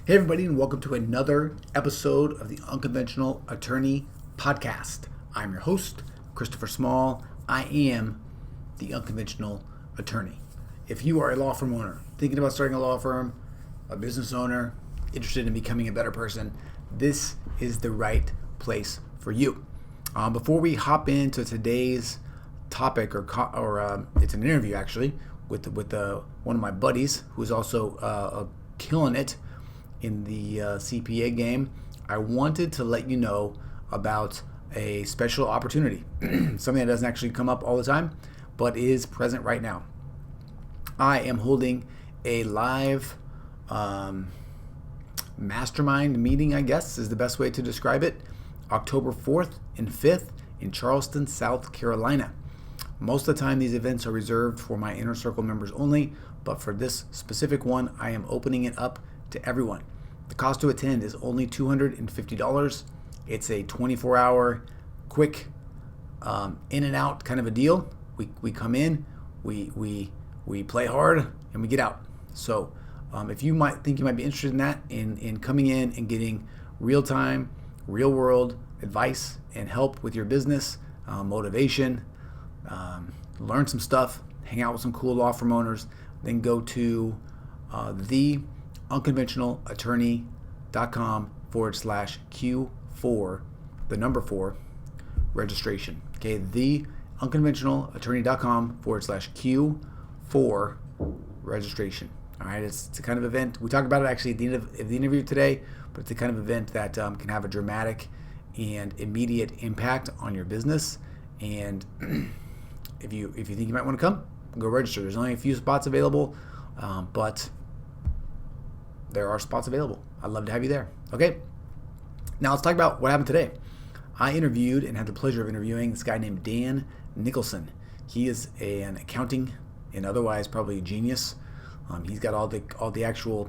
Hey, everybody, and welcome to another episode of the Unconventional Attorney Podcast. I'm your host, Christopher Small. I am the Unconventional Attorney. If you are a law firm owner, thinking about starting a law firm, a business owner, interested in becoming a better person, this is the right place for you. Before we hop into today's topic, or it's an interview actually with one of my buddies who's also killing it in the CPA game, I wanted to let you know about a special opportunity, something that doesn't actually come up all the time, but is present right now. I am holding a live mastermind meeting, I guess is the best way to describe it, October 4th and 5th in Charleston, South Carolina. Most of the time, these events are reserved for my inner circle members only, but for this specific one, I am opening it up to everyone. The cost to attend is only $250. It's a 24-hour, quick, in and out kind of a deal. We come in, we play hard, and we get out. So if you might think you might be interested in that, in coming in and getting real-time, real-world advice and help with your business, motivation, learn some stuff, hang out with some cool law firm owners, then go to theunconventionalattorney.com/Q4, the number 4, registration. Okay, theunconventionalattorney.com/Q4 registration. All right, it's a kind of event. We talked about it actually at the end of the interview today, but it's the kind of event that can have a dramatic and immediate impact on your business. And if you think you might want to come, go register. There's only a few spots available, but there are spots available. I'd love to have you there. Okay, now let's talk about what happened today. I interviewed and had the pleasure of interviewing this guy named Dan Nicholson. He is an accounting and otherwise probably a genius. He's got all the actual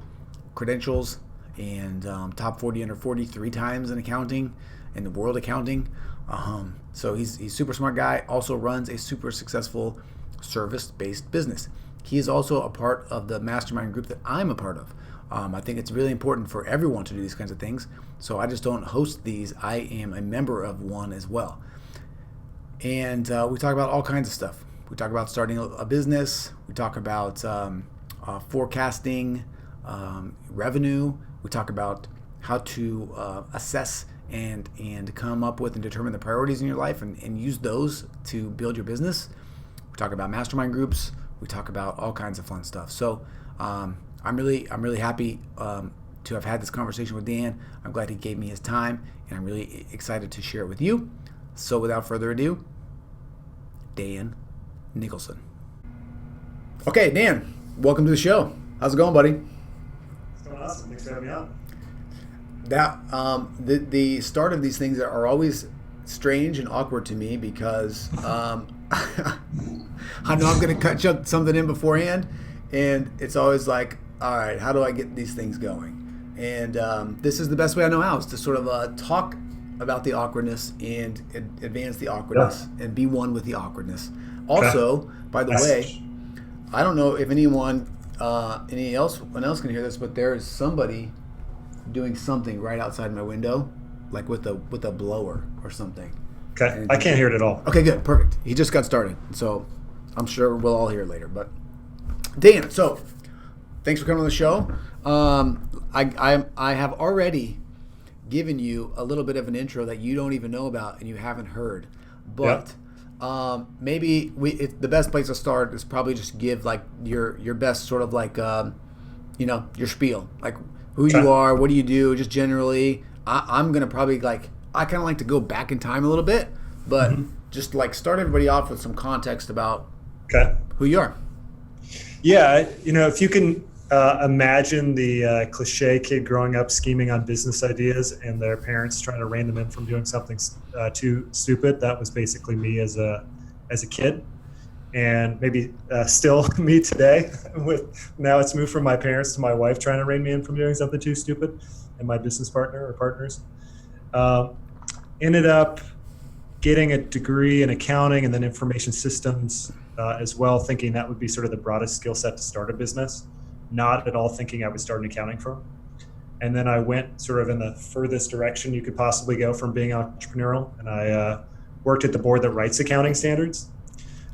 credentials and top 40 under 40 3 times in accounting, in the world accounting. So he's a super smart guy, also runs a super successful service-based business. He is also a part of the mastermind group that I'm a part of. I think it's really important for everyone to do these kinds of things. So I just don't host these. I am a member of one as well. And we talk about all kinds of stuff. We talk about starting a business. We talk about forecasting, revenue. We talk about how to assess and come up with and determine the priorities in your life and use those to build your business. We talk about mastermind groups. We talk about all kinds of fun stuff. So I'm really happy to have had this conversation with Dan. I'm glad he gave me his time, and I'm really excited to share it with you. So without further ado, Dan Nicholson. Okay, Dan, welcome to the show. How's it going, buddy? It's going awesome. Thanks for having me on. That the start of these things are always strange and awkward to me because I know I'm going to cut something in beforehand, and it's always like, all right, how do I get these things going? And this is the best way I know how, is to sort of talk about the awkwardness and advance the awkwardness and be one with the awkwardness. Also, by the way, I don't know if anyone else can hear this, but there is somebody doing something right outside my window, like with a blower or something. Okay, I can't hear it at all. Okay, good, perfect. He just got started, so I'm sure we'll all hear it later. But Dan, so thanks for coming on the show. I have already given you a little bit of an intro that you don't even know about and you haven't heard, but maybe the best place to start is probably just give like your best sort of like your spiel, like who you are, what do you do, just generally. I'm gonna probably I kind of like to go back in time a little bit, but just like start everybody off with some context about who you are. Yeah, if you can imagine the cliche kid growing up scheming on business ideas and their parents trying to rein them in from doing something too stupid. That was basically me as a kid, and maybe still me today. With now it's moved from my parents to my wife trying to rein me in from doing something too stupid, and my business partner or partners. Ended up getting a degree in accounting and then information systems as well, thinking that would be sort of the broadest skill set to start a business. Not at all thinking I would start an accounting firm. And then I went sort of in the furthest direction you could possibly go from being entrepreneurial. And I worked at the board that writes accounting standards.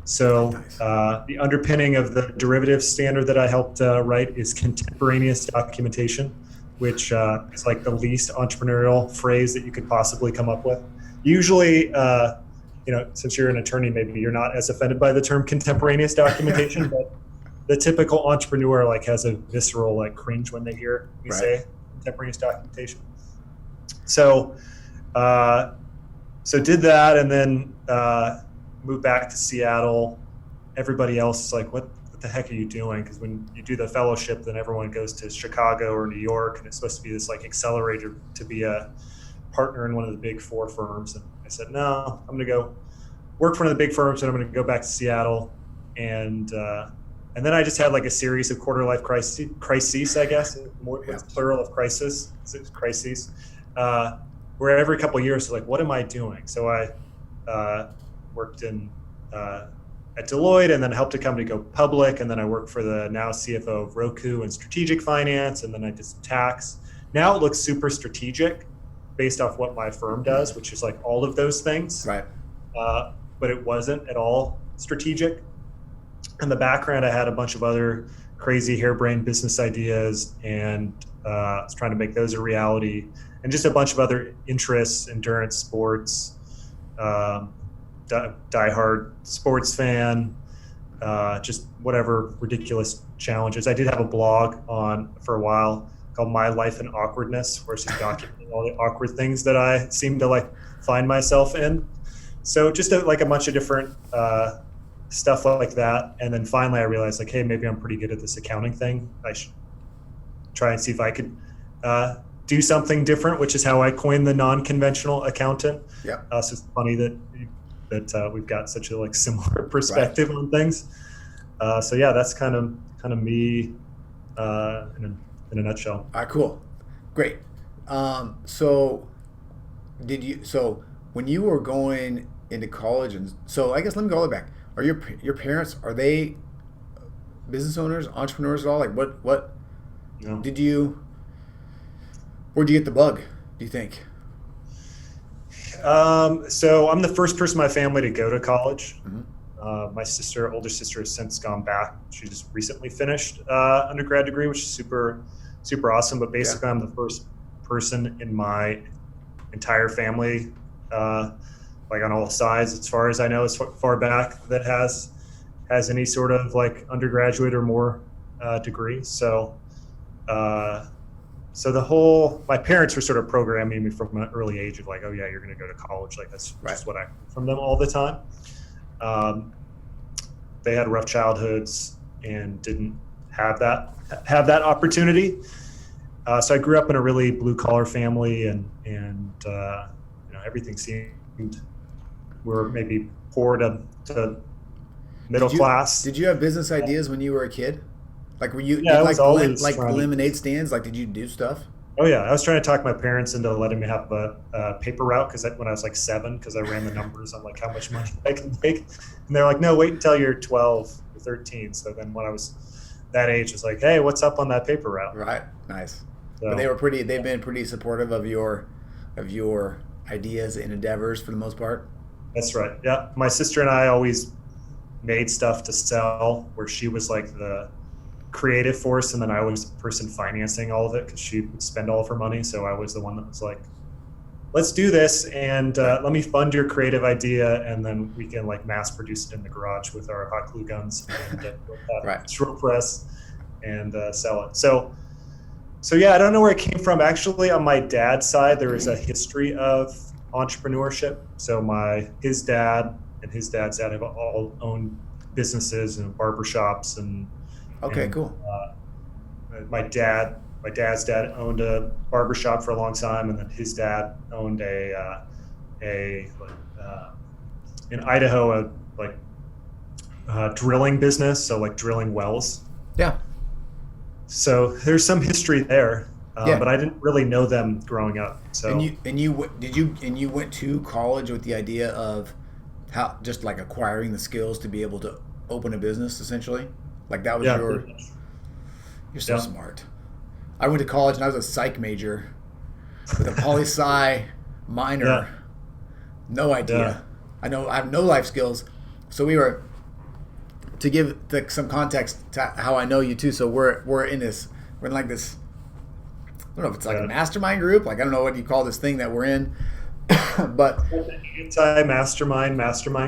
So Nice. the underpinning of the derivatives standard that I helped write is contemporaneous documentation, which is like the least entrepreneurial phrase that you could possibly come up with. Usually, since you're an attorney, maybe you're not as offended by the term contemporaneous documentation, but the typical entrepreneur like has a visceral like cringe when they hear me say contemporaneous documentation. So did that, and then moved back to Seattle. Everybody else is like, what the heck are you doing? Because when you do the fellowship, then everyone goes to Chicago or New York, and it's supposed to be this like accelerator to be a partner in one of the big four firms. And I said, no, I'm going to go work for one of the big firms, and I'm going to go back to Seattle. And then I just had like a series of quarter life crises, I guess, plural of crises, where every couple of years, like, what am I doing? So I worked at Deloitte, and then helped a company go public. And then I worked for the now CFO of Roku in strategic finance. And then I did some tax. Now it looks super strategic based off what my firm does, which is like all of those things. Right. But it wasn't at all strategic. In the background, I had a bunch of other crazy harebrained business ideas, and I was trying to make those a reality, and just a bunch of other interests, endurance sports, diehard sports fan, just whatever ridiculous challenges. I did have a blog for a while called My Life in Awkwardness, where it's just documenting all the awkward things that I seem to like find myself in. So just like a bunch of different stuff like that. And then finally I realized like, hey, maybe I'm pretty good at this accounting thing. I should try and see if I could do something different, which is how I coined the non-conventional accountant. Yeah. So it's funny that we've got such a like similar perspective on things. So yeah, that's kind of me in a nutshell. All right, cool. Great. So when you were going into college, and so I guess let me go all the way back. Are your parents, are they business owners, entrepreneurs at all? Like what No. where'd you get the bug, do you think? So I'm the first person in my family to go to college. Mm-hmm. My older sister has since gone back. She just recently finished undergrad degree, which is super, super awesome. But basically, I'm the first person in my entire family, like on all sides, as far as I know, as far back, that has any sort of like undergraduate or more degree. So my parents were sort of programming me from an early age of like, oh yeah, you're going to go to college. Like that's just what I heard from them all the time. They had rough childhoods and didn't have that opportunity. So I grew up in a really blue collar family, and everything seemed, we're maybe poor to middle class. Did you have business ideas when you were a kid? Like were you like lemonade stands? Like did you do stuff? Oh yeah, I was trying to talk my parents into letting me have a paper route when I was like 7, because I ran the numbers on like how much money I can make, and they're like, no, wait until you're 12 or 13. So then when I was that age, it's like, hey, what's up on that paper route? Right, nice. So, but they've been pretty supportive of your ideas and endeavors for the most part. That's right. Yeah, my sister and I always made stuff to sell, where she was like the creative force, and then I was the person financing all of it because she would spend all of her money. So I was the one that was like, let's do this, and let me fund your creative idea, and then we can like mass produce it in the garage with our hot glue guns and drill press and sell it. So yeah, I don't know where it came from. Actually, on my dad's side, there is a history of entrepreneurship. So his dad and his dad's dad have all owned businesses and barbershops and. Okay, cool. My dad's dad owned a barbershop for a long time, and then his dad owned in Idaho a drilling business, so like drilling wells. Yeah. So there's some history there, but I didn't really know them growing up. So and you went to college with the idea of how just like acquiring the skills to be able to open a business essentially. Like that was you're so smart. I went to college and I was a psych major with a poli-sci minor. Yeah. No idea. Yeah. I have no life skills. So we were, to give some context to how I know you too. So we're in like this, I don't know if it's like a mastermind group. Like, I don't know what you call this thing that we're in, but anti-mastermind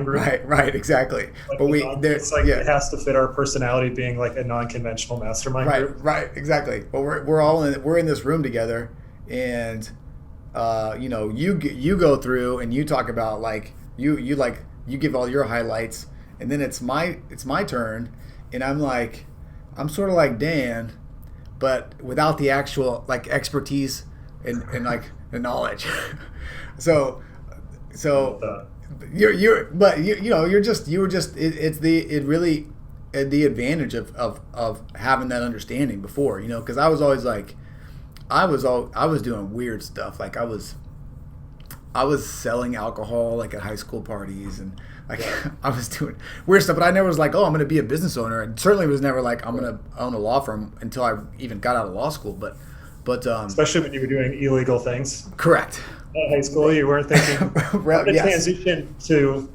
group. Right, exactly. Like, but it's like it has to fit our personality being like a non-conventional mastermind group. Right, exactly. But we're in this room together, and you go through and you talk about like you give all your highlights, and then it's my turn, and I'm sort of like Dan, but without the actual like expertise and like the knowledge. so you're the advantage of having that understanding before, because I was always like, I was doing weird stuff. Like I was selling alcohol like at high school parties, and like I was doing weird stuff, but I never was like, oh, I'm going to be a business owner. And certainly was never like, I'm going to own a law firm until I even got out of law school. But especially when you were doing illegal things. Correct. At high school, you weren't thinking the transition to.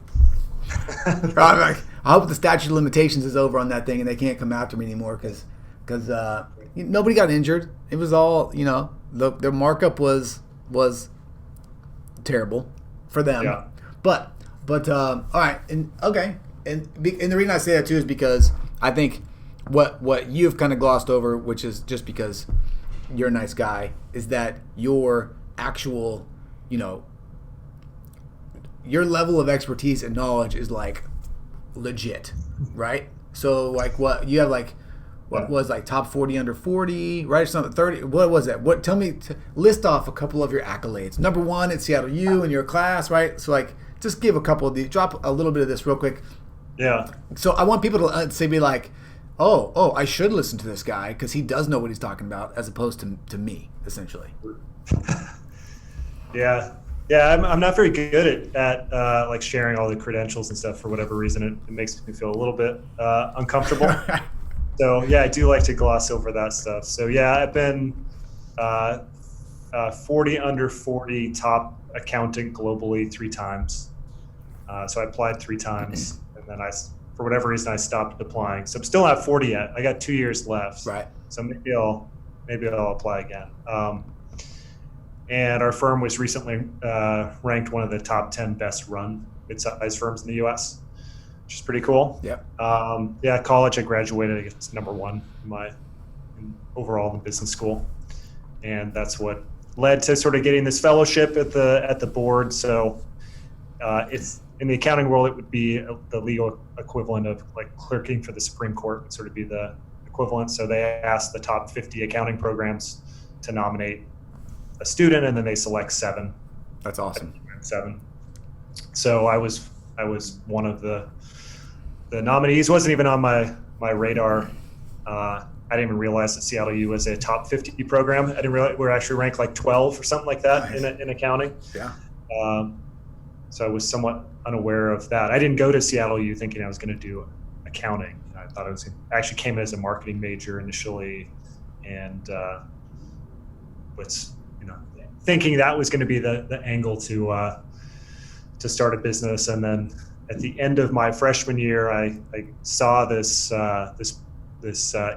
I'm like, I hope the statute of limitations is over on that thing and they can't come after me anymore because nobody got injured. It was all, the markup was terrible for them. Yeah. But all right, and the reason I say that too is because I think what you've kind of glossed over, which is just because you're a nice guy, is that your actual, your level of expertise and knowledge is like legit, right? So like what you have like what was like top 40 under 40, right? Something 30. What was that? Tell me, list off a couple of your accolades. Number 1 at Seattle U in your class, right? So like just give a couple of these, drop a little bit of this real quick. Yeah. So I want people to say, be like, oh, I should listen to this guy because he does know what he's talking about, as opposed to me, essentially. Yeah. I'm not very good at like sharing all the credentials and stuff for whatever reason. It makes me feel a little bit uncomfortable. So yeah, I do like to gloss over that stuff. So yeah, I've been 40 under 40 top accountant globally 3 times. So I applied 3 times, and then for whatever reason, I stopped applying. So I'm still not 40 yet. I got 2 years left. Right. So maybe I'll apply again. And our firm was recently ranked one of the top 10 best run mid-sized firms in the U.S., which is pretty cool. Yep. College, I graduated, I guess, number 1 overall in business school. And that's what led to sort of getting this fellowship at the board. So it's in the accounting world, it would be the legal equivalent of like clerking for the Supreme Court would sort of be the equivalent. So they asked the top 50 accounting programs to nominate a student, and then they select 7. That's awesome. 7. So I was one of the nominees. Wasn't even on my radar. I didn't even realize that Seattle U was a top 50 program. I didn't realize we're actually ranked like 12 or something like that. Nice. in accounting. Yeah. So I was somewhat unaware of that. I didn't go to Seattle U thinking I was going to do accounting. I thought I actually came as a marketing major initially, and was thinking that was going to be the angle to start a business. And then at the end of my freshman year, I saw this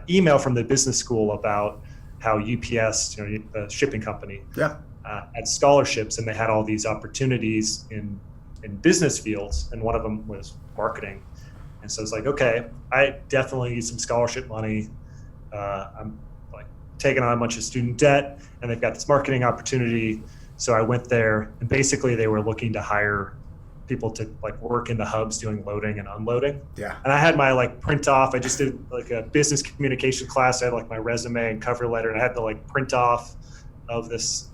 email from the business school about how UPS, the shipping company, had scholarships, and they had all these opportunities in business fields, and one of them was marketing. And so it's like, okay, I definitely need some scholarship money. I'm like taking on a bunch of student debt, and they've got this marketing opportunity. So I went there, and basically they were looking to hire people to like work in the hubs doing loading and unloading. Yeah. And I had my like print off. I just did like a business communication class. I had like my resume and cover letter, and I had the like print off of this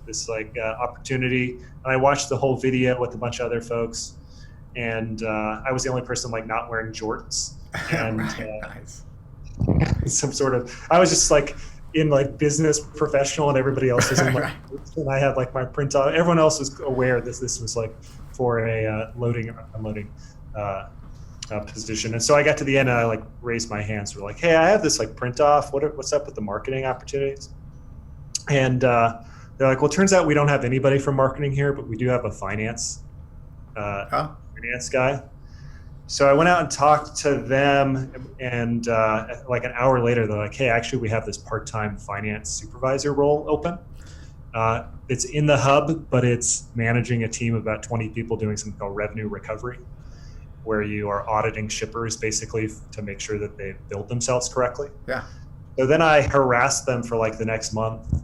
opportunity. And I watched the whole video with a bunch of other folks, and I was the only person like not wearing jorts. And nice. I was just like in like business professional, and everybody else was in like, and I had like my print off. Everyone else was aware that this was like for a loading and unloading position. And so I got to the end, and I like raised my hands. We're like, hey, I have this like print off. What's up with the marketing opportunities? And they're like, well, it turns out we don't have anybody from marketing here, but we do have a finance guy. So I went out and talked to them, and like an hour later, they're like, hey, actually, we have this part-time finance supervisor role open. It's in the hub, but it's managing a team of about 20 people doing something called revenue recovery, where you are auditing shippers basically to make sure that they billed themselves correctly. Yeah. So then I harassed them for like the next month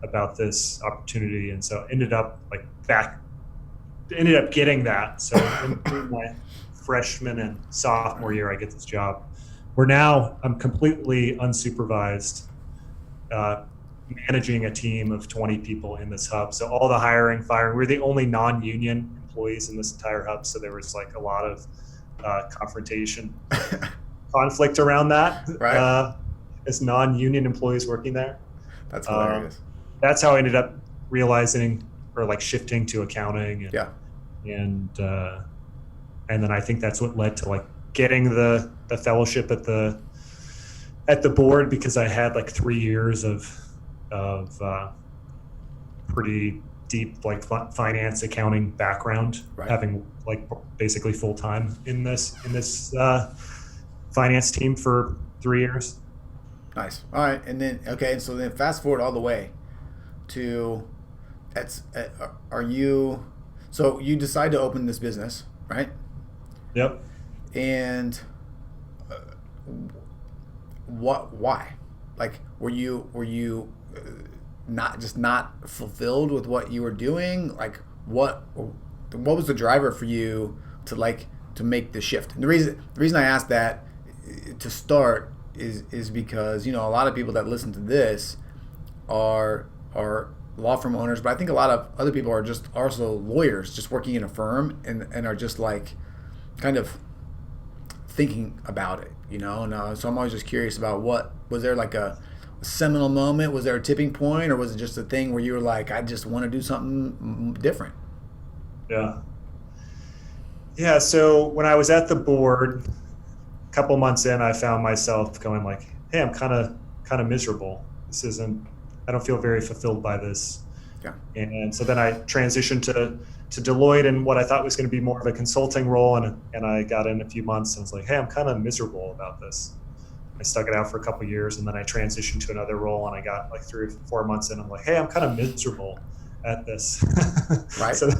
about this opportunity, and so ended up getting that. So in my freshman and sophomore year, I get this job. Where now I'm completely unsupervised, managing a team of 20 people in this hub. So all the hiring, firing, we're the only non-union employees in this entire hub. So there was like a lot of confrontation, conflict around that. Right. As non-union employees working there. That's hilarious. That's how I ended up realizing or like shifting to accounting. And then I think that's what led to like getting the fellowship at the board, because I had like 3 years of pretty deep like finance accounting background, right. Having like basically full time in this finance team for 3 years. Nice. All right, and then so then fast forward all the way to so you decide to open this business, right? Yep. And why? Like, were you not fulfilled with what you were doing? Like, what was the driver for you to make the shift? And the reason I asked that to start is because, a lot of people that listen to this are law firm owners, but I think a lot of other people are just also lawyers, just working in a firm and are just like kind of thinking about it, And so I'm always just curious about was there like a seminal moment? Was there a tipping point, or was it just a thing where you were like, I just want to do something different? Yeah. So when I was at the board, a couple months in, I found myself going like, hey, I'm kind of miserable. I don't feel very fulfilled by this. Yeah. And so then I transitioned to Deloitte and what I thought was going to be more of a consulting role. And I got in a few months and was like, hey, I'm kind of miserable about this. I stuck it out for a couple of years, and then I transitioned to another role, and I got like 3 or 4 months in. I'm like, hey, I'm kind of miserable at this. Right. So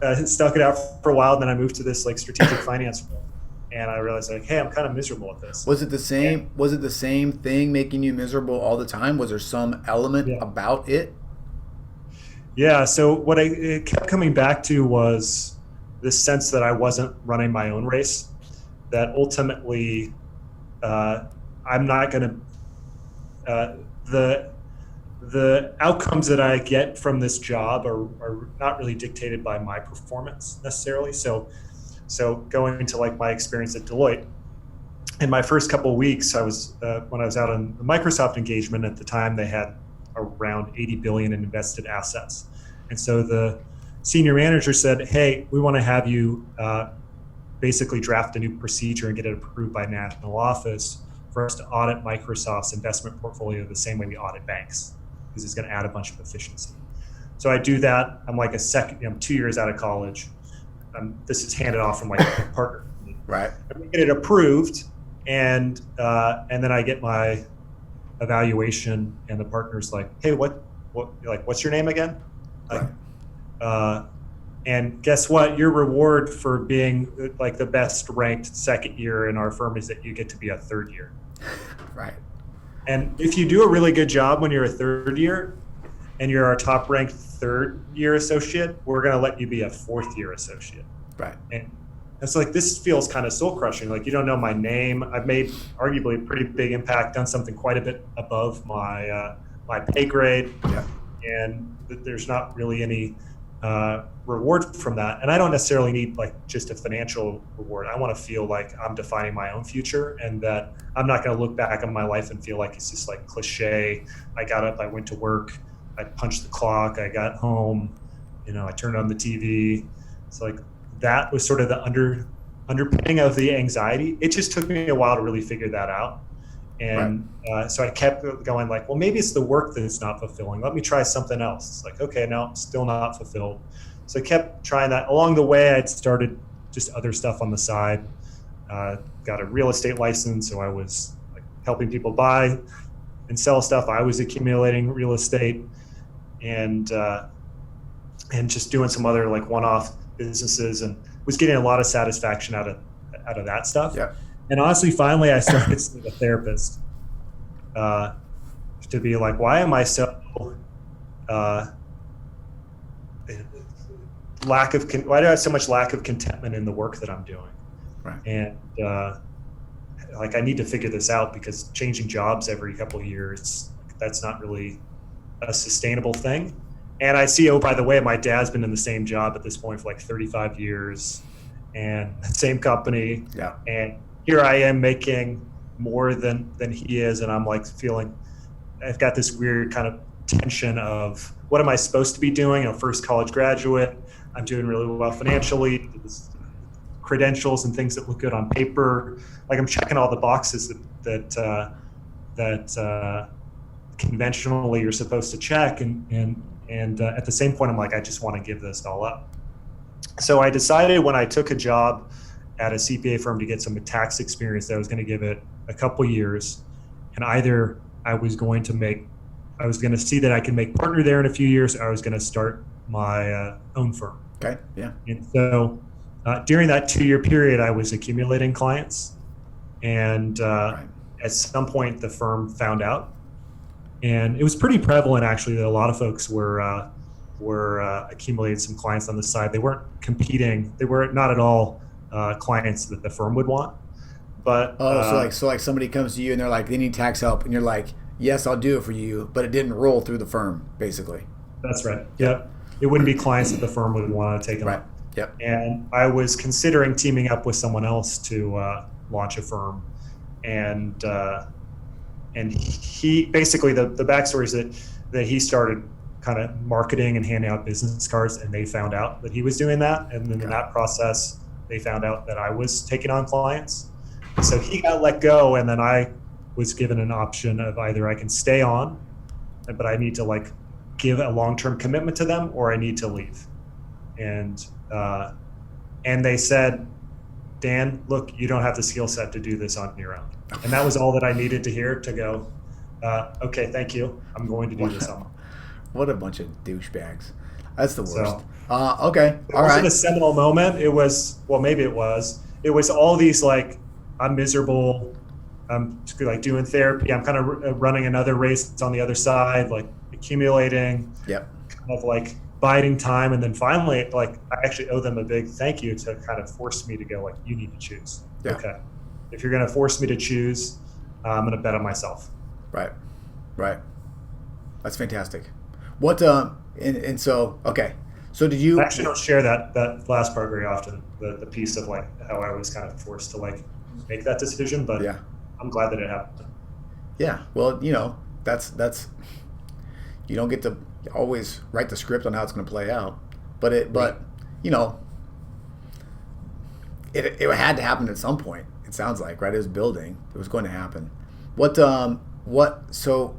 I stuck it out for a while, and then I moved to this like strategic finance role. And I realized like, hey, I'm kind of miserable at this. Was it the same? Yeah. Was it the same thing making you miserable all the time? Was there some element about it? Yeah. So what it kept coming back to was this sense that I wasn't running my own race, that ultimately I'm not going to, the outcomes that I get from this job are not really dictated by my performance necessarily. So going into like my experience at Deloitte, in my first couple of weeks, I was when I was out on the Microsoft engagement at the time, they had around 80 billion in invested assets. And so the senior manager said, hey, we want to have you basically draft a new procedure and get it approved by national office for us to audit Microsoft's investment portfolio the same way we audit banks, because it's going to add a bunch of efficiency. So I do that. I'm like I'm 2 years out of college. This is handed off from like a partner. Right. And we get it approved, and then I get my evaluation, and the partner's like, hey, what's your name again? Right. And guess what? Your reward for being like the best ranked second year in our firm is that you get to be a third year. Right. And if you do a really good job when you're a third year and you're our top ranked third year associate, we're going to let you be a fourth year associate. Right. And it's like, this feels kind of soul crushing. Like, you don't know my name. I've made arguably a pretty big impact, done something quite a bit above my pay grade. Yeah. And there's not really any reward from that. And I don't necessarily need like just a financial reward. I want to feel like I'm defining my own future, and that I'm not going to look back on my life and feel like it's just like cliche. I got up, I went to work, I punched the clock, I got home, I turned on the TV. It's like, that was sort of the underpinning of the anxiety. It just took me a while to really figure that out. And so I kept going like, well, maybe it's the work that's not fulfilling. Let me try something else. It's like, okay, no, I'm still not fulfilled. So I kept trying that. Along the way, I'd started just other stuff on the side. Got a real estate license, so I was like helping people buy and sell stuff. I was accumulating real estate and just doing some other like one-off businesses, and was getting a lot of satisfaction out of that stuff. Yeah. And honestly, finally, I started seeing a therapist to be like, why am I so why do I have so much lack of contentment in the work that I'm doing? Right. And like, I need to figure this out, because changing jobs every couple of years, that's not really a sustainable thing. And I see, oh, by the way, my dad's been in the same job at this point for like 35 years and same company. Yeah. And here I am making more than he is. And I'm like feeling, I've got this weird kind of tension of what am I supposed to be doing? I'm a first college graduate. I'm doing really well financially, credentials and things that look good on paper. Like, I'm checking all the boxes that conventionally you're supposed to check. And at the same point, I'm like, I just want to give this all up. So I decided when I took a job at a CPA firm to get some tax experience that I was going to give it a couple years, and either I was going to see that I can make partner there in a few years, or I was going to start my own firm. Okay. Yeah. And so during that 2-year period, I was accumulating clients, and Right. at some point the firm found out, and it was pretty prevalent actually that a lot of folks were accumulating some clients on the side. They weren't competing. They were not at all clients that the firm would want. But so like somebody comes to you and they're like, they need tax help, and you're like, yes, I'll do it for you, but it didn't roll through the firm, basically. That's right. Yep. It wouldn't be clients that the firm would want to take on. Right. Yep. And I was considering teaming up with someone else to launch a firm, and he basically, the backstory is that he started kind of marketing and handing out business cards, and they found out that he was doing that, and then in that process they found out that I was taking on clients. So he got let go, and then I was given an option of either I can stay on, but I need to like give a long-term commitment to them, or I need to leave. And they said, Dan, look, you don't have the skill set to do this on your own. And that was all that I needed to hear to go, okay, thank you. I'm going to do this on my own. What a bunch of douchebags. That's the worst. So, okay. It wasn't a seminal moment. It was, well, maybe it was. It was all these like, I'm miserable. I'm just like doing therapy. I'm kind of running another race on the other side, like accumulating. Yep. Kind of like biding time, and then finally, like, I actually owe them a big thank you to kind of force me to go, like, you need to choose. Yeah. Okay. If you're going to force me to choose, I'm going to bet on myself. Right. That's fantastic. What and so okay. So did you I actually don't share that last part very often, the piece of like how I was kind of forced to like make that decision, but yeah. I'm glad that it happened. Yeah. Well, that's you don't get to always write the script on how it's going to play out, but it had to happen at some point. It sounds like, right? It was building. It was going to happen. So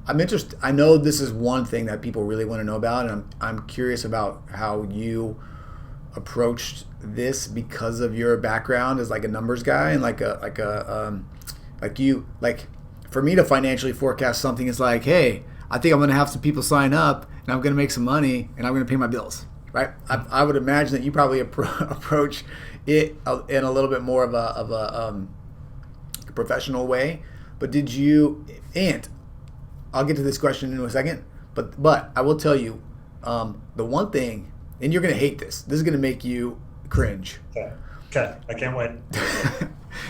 I'm interested. I know this is one thing that people really want to know about, and I'm curious about how you approached this because of your background as like a numbers guy and for me to financially forecast something is like, hey, I think I'm going to have some people sign up and I'm going to make some money and I'm going to pay my bills, right? I would imagine that you probably approach it in a little bit more of a professional way. But did you? And I'll get to this question in a second. But I will tell you, the one thing, and you're going to hate this. This is going to make you cringe. Okay. I can't wait.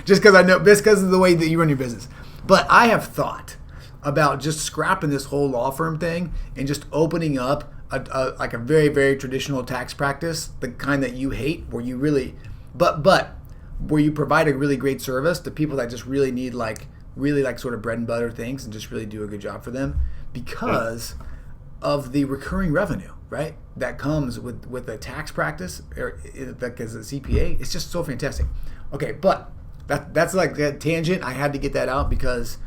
Just because of the way that you run your business. But I have thought about just scrapping this whole law firm thing and just opening up a very, very traditional tax practice, the kind that you hate, where you really, but where you provide a really great service to people that just really need really sort of bread and butter things and just really do a good job for them because of the recurring revenue, right? That comes with a tax practice or as a CPA. It's just so fantastic. Okay, but That's like that tangent. I had to get that out because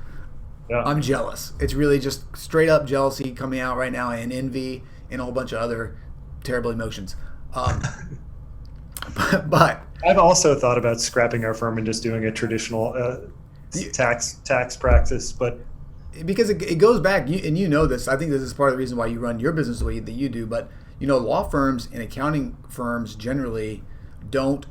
Yeah. I'm jealous. It's really just straight up jealousy coming out right now, and envy, and a whole bunch of other terrible emotions. But I've also thought about scrapping our firm and just doing a traditional tax practice, but because it goes back, and you know this. I think this is part of the reason why you run your business the way that you do. But law firms and accounting firms generally don't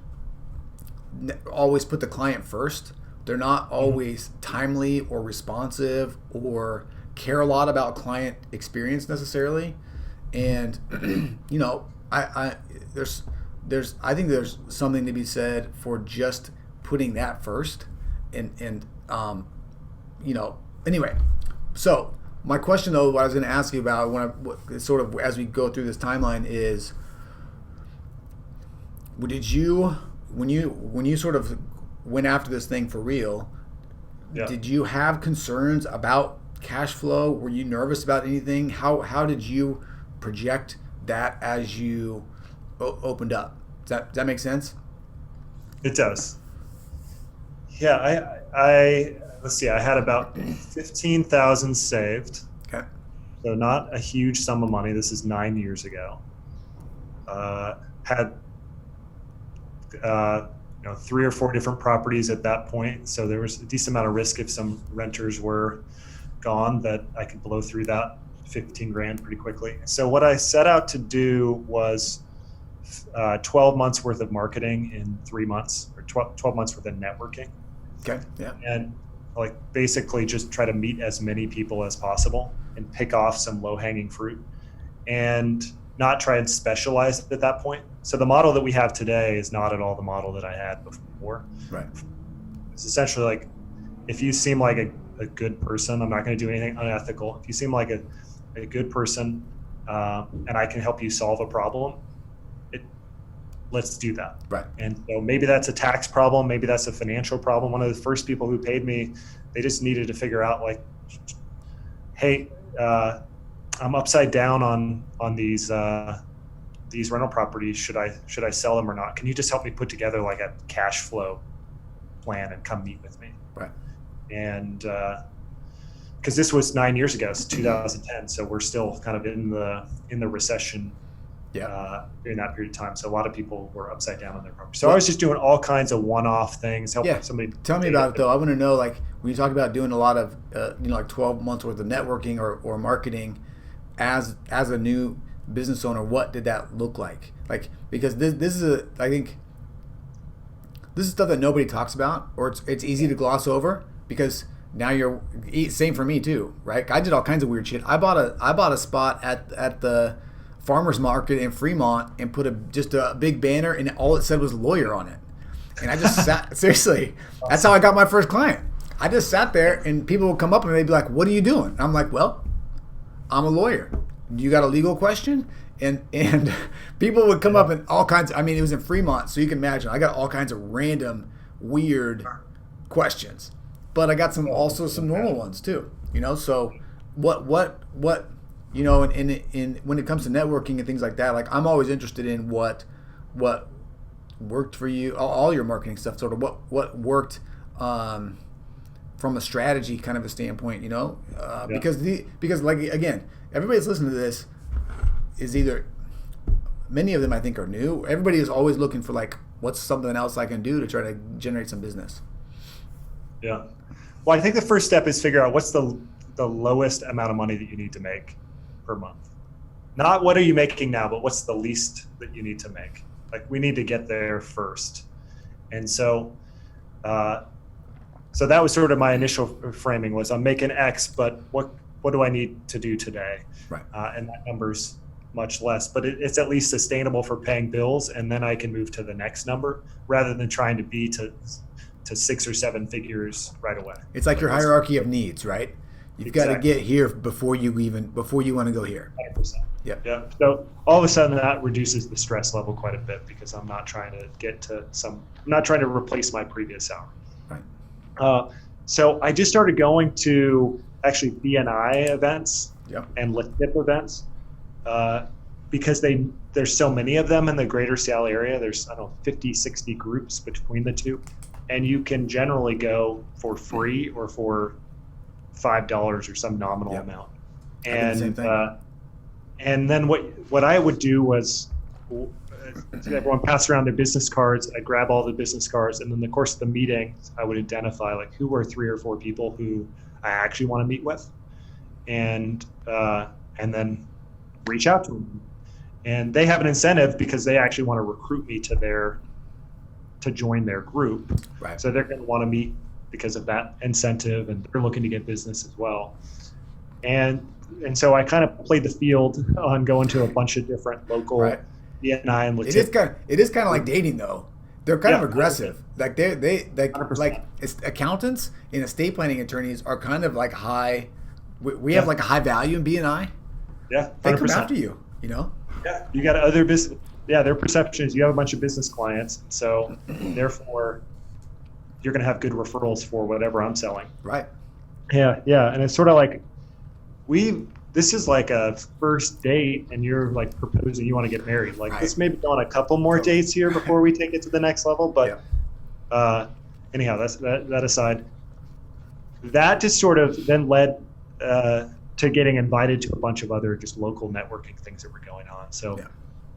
always put the client first. They're not always timely or responsive or care a lot about client experience necessarily. And I think there's something to be said for just putting that first. And anyway. So my question, though, what I was going to ask you about, sort of as we go through this timeline, is, did you, when you sort of went after this thing for real, yeah. Did you have concerns about cash flow? Were you nervous about anything? How did you project that as you opened up? Does that make sense? It does. Yeah, I let's see, I had about 15,000 saved. Okay. So not a huge sum of money. This is 9 years ago. Had 3 or 4 different properties at that point. So there was a decent amount of risk if some renters were gone that I could blow through that 15 grand pretty quickly. So what I set out to do was 12 months worth of marketing in 3 months, or 12 months worth of networking. Okay. Yeah. And basically just try to meet as many people as possible and pick off some low-hanging fruit and not try and specialize at that point. So the model that we have today is not at all the model that I had before. Right. It's essentially like, if you seem like a good person, I'm not going to do anything unethical. If you seem like a good person and I can help you solve a problem, let's do that. Right. And so maybe that's a tax problem. Maybe that's a financial problem. One of the first people who paid me, they just needed to figure out, like, hey, I'm upside down on these rental properties. Should I sell them or not? Can you just help me put together like a cash flow plan and come meet with me? Right. And because this was 9 years ago, it's 2010, so we're still kind of in the recession. Yeah. During that period of time. So a lot of people were upside down on their property. So I was just doing all kinds of one-off things, helping somebody. Tell me about it, though. I want to know, like, when you talk about doing a lot of, like 12 months worth of networking or marketing as a new business owner, what did that look like? Like, because this is I think this is stuff that nobody talks about, or it's easy to gloss over because now same for me too, right? I did all kinds of weird shit. I bought a spot at the farmer's market in Fremont and put just a big banner, and all it said was lawyer on it. And I just sat, seriously, that's how I got my first client. I just sat there and people would come up and they'd be like, what are you doing? And I'm like, well, I'm a lawyer. You got a legal question? And people would come up and all kinds of, it was in Fremont, so you can imagine, I got all kinds of random, weird questions. But I got also some normal ones too, so what in when it comes to networking and things like that, like I'm always interested in what worked for you, all your marketing stuff, sort of what worked from a strategy kind of a standpoint, because like, again, everybody that's listening to this is either, many of them I think are new. Everybody is always looking for, like, what's something else I can do to try to generate some business. Yeah. Well, I think the first step is figure out what's the lowest amount of money that you need to make per month. Not what are you making now, but what's the least that you need to make. Like, we need to get there first. And so that was sort of my initial framing was, I'm making X, but what do I need to do today? Right. And that number's much less, but it's at least sustainable for paying bills, and then I can move to the next number rather than trying to be to 6 or 7 figures right away. It's like your hierarchy of needs, right? You've got to get here before you want to go here. 100%. Yeah. So all of a sudden that reduces the stress level quite a bit because I'm not trying to I'm not trying to replace my previous salary. Right. So I just started going to actually BNI events and LITIP events because there's so many of them in the greater Seattle area. There's, 50, 60 groups between the two. and you can generally go for free or for $5 or some nominal Yep. amount. I did the same And thing. and then what I would do was, everyone passed around their business cards. I'd grab all the business cards, and in the course of the meeting, I would identify like who were 3 or 4 people who I actually want to meet with, and then reach out to them. And they have an incentive because they actually want to recruit me to join their group. Right. So they're going to want to meet because of that incentive, and they're looking to get business as well. And so I kind of played the field on going to a bunch of different local Right. BNI and It is kind of like dating though. They're kind of aggressive. Like they 100%. like accountants and estate planning attorneys are kind of like high. We have like a high value in BNI. Yeah, 100%. They come after you. You know. Yeah, you got other business. Yeah, their perception is you have a bunch of business clients, so therefore you're going to have good referrals for whatever I'm selling. Right. Yeah, and it's sort of like this is like a first date, and you're like proposing you want to get married. Like, right. Let's maybe go on a couple more dates here before we take it to the next level. But anyhow, that aside, that just sort of then led to getting invited to a bunch of other just local networking things that were going on. So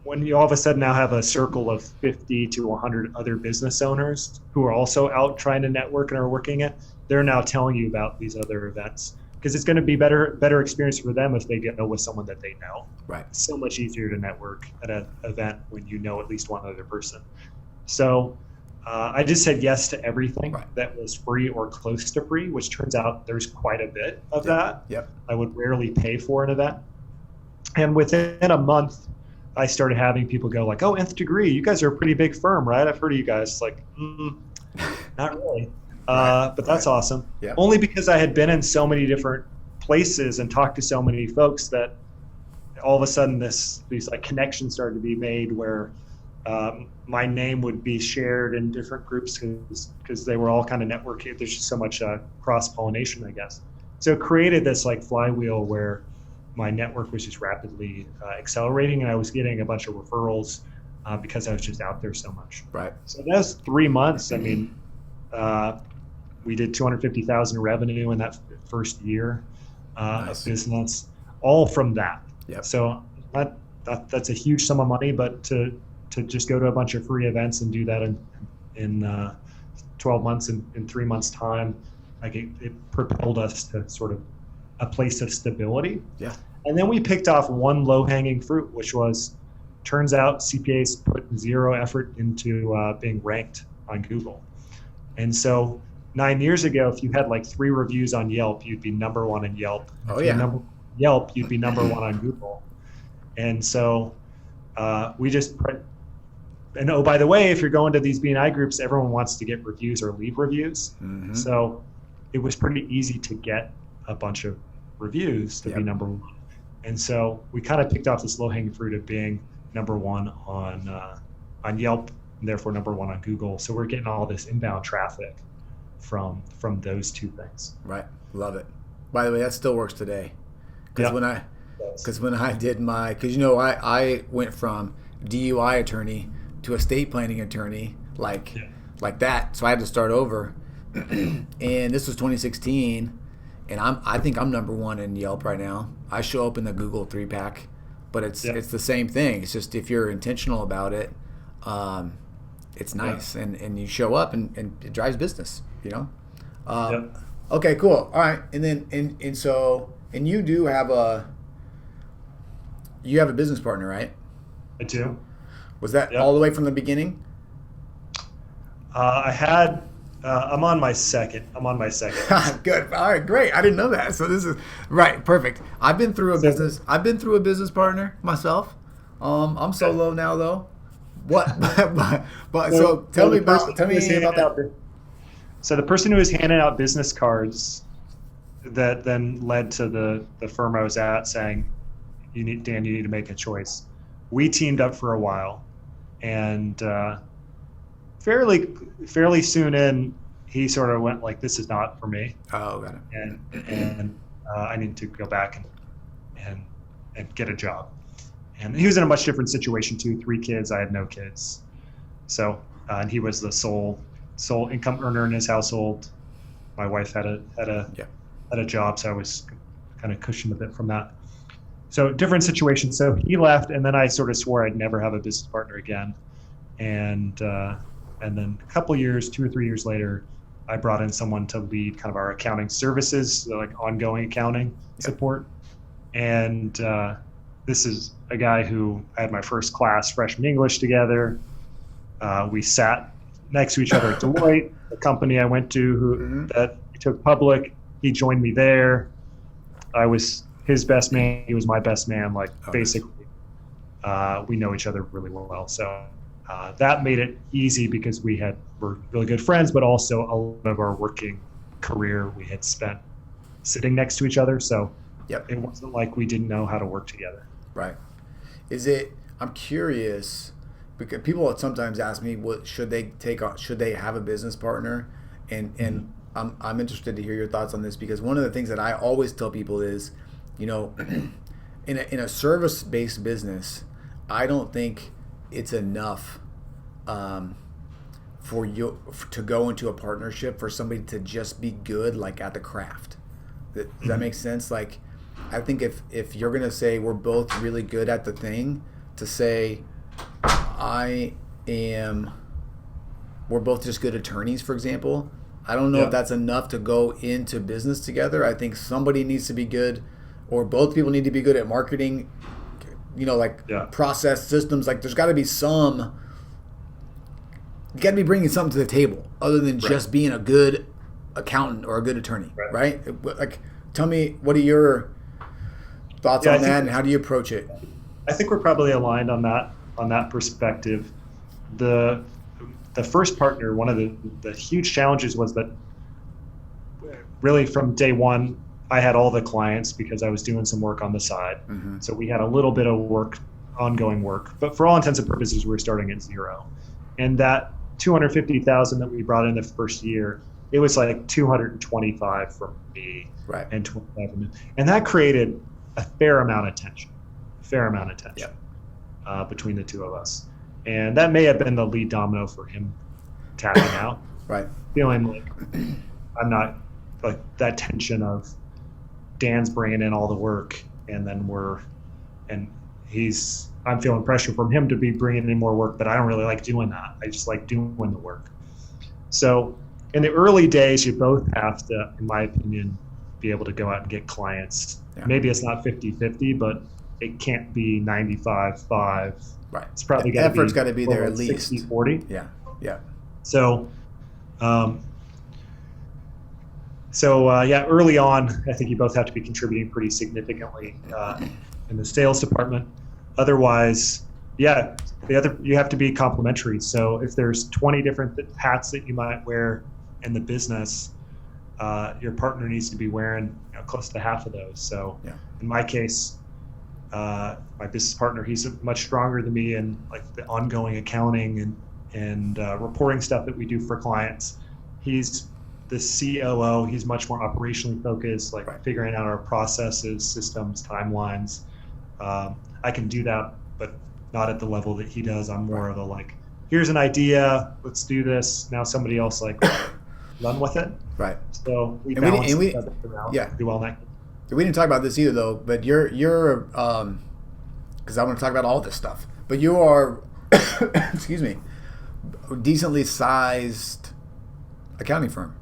when you all of a sudden now have a circle of 50 to 100 other business owners who are also out trying to network and are working it, they're now telling you about these other events, because it's going to be better experience for them if they go with someone that they know. Right. It's so much easier to network at an event when you know at least one other person. So I just said yes to everything that was free or close to free, which turns out there's quite a bit of that. Yep. I would rarely pay for an event. And within a month, I started having people go like, "Oh, Nth Degree, you guys are a pretty big firm, right? I've heard of you guys." It's like, not really. But that's awesome. Yep. Only because I had been in so many different places and talked to so many folks that all of a sudden these like connections started to be made where my name would be shared in different groups because they were all kind of networking. There's just so much cross-pollination, I guess. So it created this like flywheel where my network was just rapidly accelerating, and I was getting a bunch of referrals because I was just out there so much. Right. So that was 3 months. I mean, we did $250,000 in revenue in that first year of business, all from that. Yep. So that's a huge sum of money, but to just go to a bunch of free events and do that in 12 months, in 3 months time, like it propelled us to sort of a place of stability. Yeah. And then we picked off one low-hanging fruit, which was, turns out CPAs put zero effort into being ranked on Google. And so 9 years ago, if you had like 3 reviews on Yelp, you'd be number 1 in Yelp. Yelp, you'd be number 1 on Google. And so we just put, and oh, by the way, if you're going to these BNI groups, everyone wants to get reviews or leave reviews. Mm-hmm. So it was pretty easy to get a bunch of reviews to be number 1. And so we kind of picked off this low-hanging fruit of being number 1 on Yelp, and therefore number 1 on Google. So we're getting all this inbound traffic from those 2 things. Right. Love it. By the way, that still works today. Because when I did because I went from DUI attorney to estate planning attorney like that. So I had to start over. And this was 2016, and I think I'm number 1 in Yelp right now. I show up in the Google 3-pack, but it's the same thing. It's just if you're intentional about it, it's nice, and you show up and it drives business, you know. Okay, cool. All right, and then and you do have a business partner, right? I do. Was that all the way from the beginning? I had. I'm on my second. Good. All right. Great. I didn't know that. So this is right. Perfect. I've been through a business partner myself. I'm solo now though. What? So tell me about that. So the person who was handing out business cards that then led to the firm I was at saying, you need to make a choice. We teamed up for a while, and fairly soon in, he sort of went like, "This is not for me." Oh, got it. And I need to go back and get a job. And he was in a much different situation too. 3 kids. I had no kids. So and he was the sole sole income earner in his household. My wife had a job, so I was kind of cushioned a bit from that. So different situation. So he left, and then I sort of swore I'd never have a business partner again. And then a couple years, 2 or 3 years later, I brought in someone to lead kind of our accounting services, so like ongoing accounting support. And this is a guy who I had my first class freshman English together. We sat next to each other at Deloitte, the company I went to that he took public. He joined me there. I was his best man. He was my best man. Basically, we know each other really well. So that made it easy because were really good friends, but also a lot of our working career we had spent sitting next to each other. So it wasn't like we didn't know how to work together. Right. I'm curious because people sometimes ask me, should they have a business partner? And I'm interested to hear your thoughts on this, because one of the things that I always tell people is, in a service-based business, I don't think it's enough for you to go into a partnership for somebody to just be good at the craft. Does that make sense? I think if you're gonna say we're both really good at the thing, to say we're both just good attorneys, for example, I don't know if that's enough to go into business together. I think somebody needs to be good, or both people need to be good at marketing, process systems. There's got to be you got to be bringing something to the table other than just being a good accountant or a good attorney, right? Tell me, what are your thoughts on that, and how do you approach it? I think we're probably aligned on that perspective. The first partner, one of the huge challenges was that really from day one, I had all the clients because I was doing some work on the side. So we had a little bit of ongoing work, but for all intents and purposes, we were starting at zero. And that $250,000 that we brought in the first year, it was like 225 from me, and 25 from him. And that created a fair amount of tension between the two of us. And that may have been the lead domino for him tapping out. Feeling like I'm not, that tension of Dan's bringing in all the work, and then I'm feeling pressure from him to be bringing in more work, but I don't really like doing that. I just like doing the work. So in the early days, you both have to, in my opinion, be able to go out and get clients. Maybe it's not 50-50, but it can't be 95-5. It's probably got to be, effort's got to be there at least 60-40. So early on, I think you both have to be contributing pretty significantly in the sales department. Otherwise, you have to be complementary. So if there's 20 different hats that you might wear in the business, your partner needs to be wearing close to half of those. So in my case, my business partner, he's much stronger than me in the ongoing accounting and reporting stuff that we do for clients. He's the COO. He's much more operationally focused, figuring out our processes, systems, timelines. I can do that, but not at the level that he does. I'm more of a here's an idea, let's do this. Now somebody else run with it. So we balance each other out. Do well next. We didn't talk about this either, though. But you're because I want to talk about all this stuff. But you are, excuse me, a decently sized accounting firm.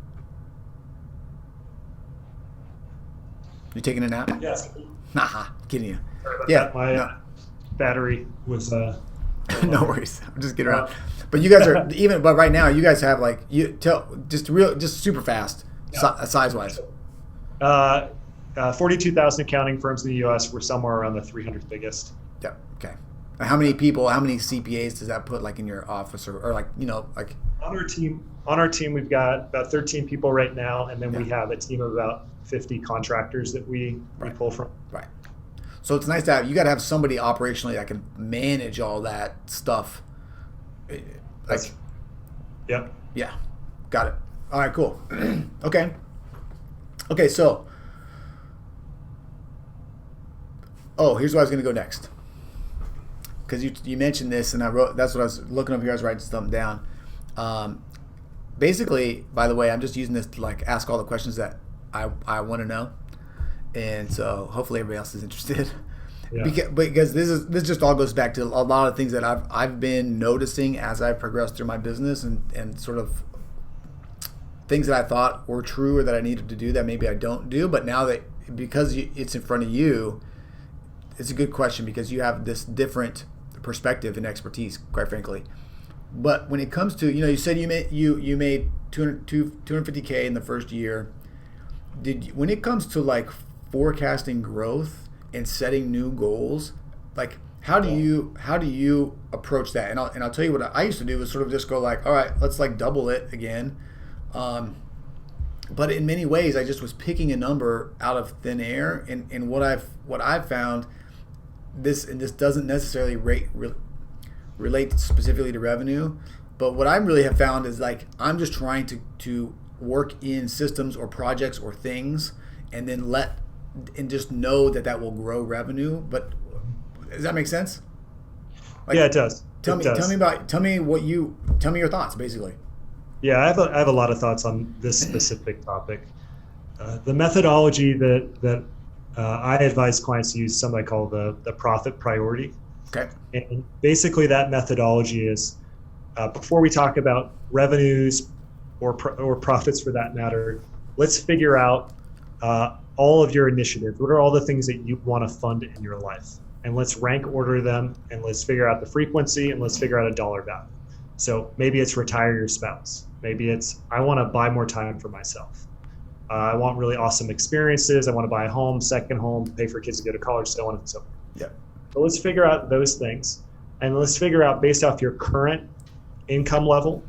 You taking a nap? Yes. Nah, kidding you. My battery was. No worries. I'm just kidding around. But you guys are but right now you guys have just super fast size wise. 42,000 accounting firms in the U.S. We're somewhere around the 300th biggest. Okay. How many people? How many CPAs does that put in your office or On our team, we've got about 13 people right now, and then we have a team of about 50 contractors that we pull from. So it's nice to have. You got to have somebody operationally that can manage all that stuff. Yep. Yeah. Got it. All right. Cool. Okay. So. Here's where I was going to go next. Because you mentioned this, and I wrote. That's what I was looking up here. I was writing something down. basically, by the way, I'm just using this to like ask all the questions that I want to know, and so hopefully everybody else is interested. Yeah. Because this just all goes back to a lot of things that I've been noticing as I progressed through my business, and sort of things that I thought were true or that I needed to do that maybe I don't do. But now that because it's in front of you, it's a good question because you have this different perspective and expertise, quite frankly. But when it comes to, you said you made 250K in the first year. When it comes to like forecasting growth and setting new goals, like how do you approach that? And I'll tell you what I used to do was sort of just go like, all right, let's like double it again. But in many ways, I just was picking a number out of thin air. And what I've found, this doesn't necessarily relate specifically to revenue, but what I really have found is like I'm just trying to work in systems or projects or things, and then just know that will grow revenue. But does that make sense? Like, yeah, it does. Tell me your thoughts, basically. Yeah, I have a lot of thoughts on this specific topic. The methodology that I advise clients to use is something I call the profit priority. Okay. And basically that methodology is before we talk about revenues or profits for that matter, let's figure out all of your initiatives. What are all the things that you want to fund in your life? And let's rank order them, and let's figure out the frequency, and let's figure out a dollar value. So maybe it's retire your spouse. Maybe it's I want to buy more time for myself. I want really awesome experiences. I want to buy a home, second home, pay for kids to go to college, so on and so forth. Yeah. So let's figure out those things, and let's figure out based off your current income level,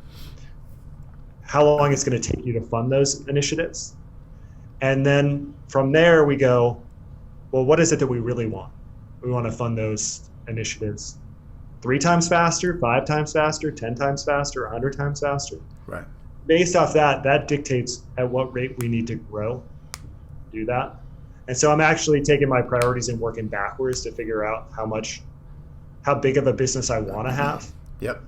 how long it's going to take you to fund those initiatives. And then from there we go, well, what is it that we really want? We want to fund those initiatives 3 times faster, 5 times faster, 10 times faster, 100 times faster. Right. Based off that dictates at what rate we need to grow to do that. And so I'm actually taking my priorities and working backwards to figure out how big of a business I want to have. Yep.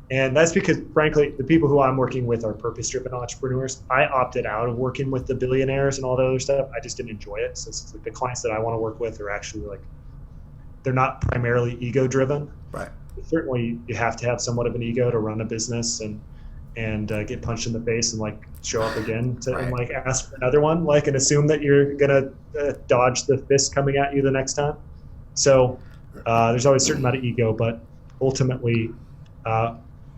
And that's because, frankly, the people who I'm working with are purpose-driven entrepreneurs. I opted out of working with the billionaires and all the other stuff. I just didn't enjoy it. So it's like the clients that I want to work with are actually like, they're not primarily ego-driven. Right. Certainly, you have to have somewhat of an ego to run a business and get punched in the face and like show up again and like ask for another one, like, and assume that you're gonna dodge the fist coming at you the next time. So there's always a certain amount of ego, but ultimately,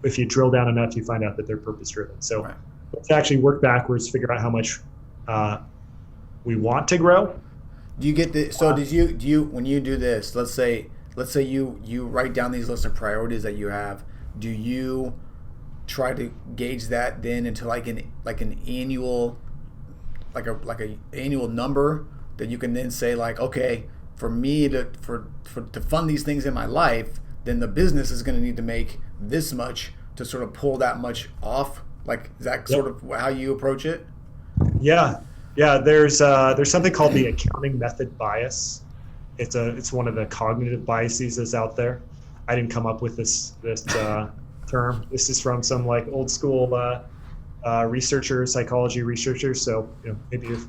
if you drill down enough, you find out that they're purpose-driven. So let's actually work backwards, figure out how much we want to grow. Do you get the? So do you when you do this? Let's say you write down these lists of priorities that you have. Do you try to gauge that then into like an annual, like a annual number that you can then say like, okay, for me to fund these things in my life, then the business is going to need to make this much to sort of pull that much off. Like, is that sort of how you approach it? Yeah. There's something called the accounting method bias. It's one of the cognitive biases that's out there. I didn't come up with this term. This is from some like old school psychology researchers. So maybe you're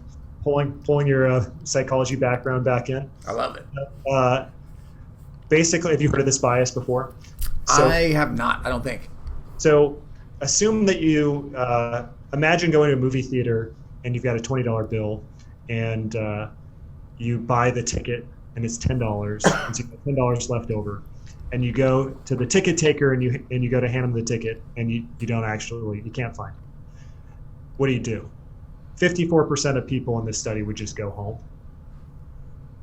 pulling your psychology background back in. I love it. Basically, have you heard of this bias before? So, I have not. I don't think. So assume that you imagine going to a movie theater and you've got a $20 bill, and you buy the ticket and it's $10, and so you have $10 left over, and you go to the ticket taker and you go to hand him the ticket, and you can't find it. What do? 54% of people in this study would just go home.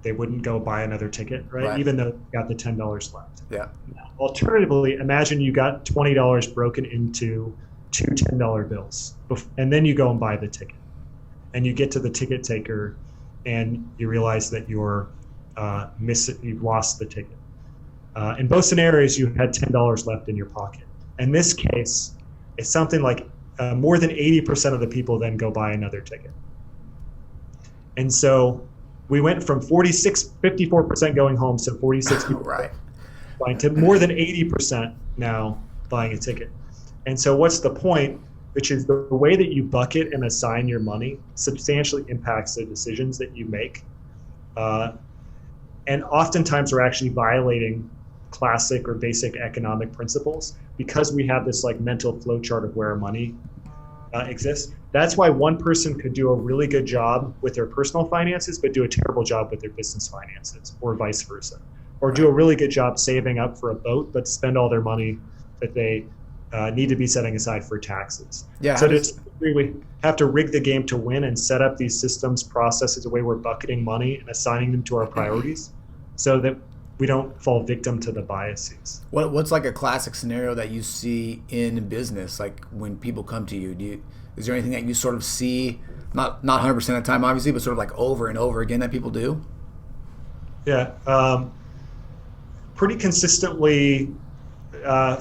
They wouldn't go buy another ticket, right? Even though you got the $10 left. Yeah. Alternatively, imagine you got $20 broken into 2 $10 bills, and then you go and buy the ticket, and you get to the ticket taker, and you realize that you've lost the ticket. In both scenarios, you had $10 left in your pocket. In this case, it's something like more than 80% of the people then go buy another ticket. And so we went from 54% going home, so 46 people buying, to more than 80% now buying a ticket. And so what's the point? which is the way that you bucket and assign your money substantially impacts the decisions that you make. And oftentimes we're actually violating classic or basic economic principles because we have this like mental flow chart of where our money exists. That's why one person could do a really good job with their personal finances, but do a terrible job with their business finances, or vice versa. Or do a really good job saving up for a boat, but spend all their money that they need to be setting aside for taxes. Yeah. So we have to rig the game to win and set up these systems, processes, the way we're bucketing money and assigning them to our priorities so that we don't fall victim to the biases. What's like a classic scenario that you see in business? Like when people come to you, is there anything that you sort of see, not 100% of the time, obviously, but sort of like over and over again that people do? Yeah. Pretty consistently,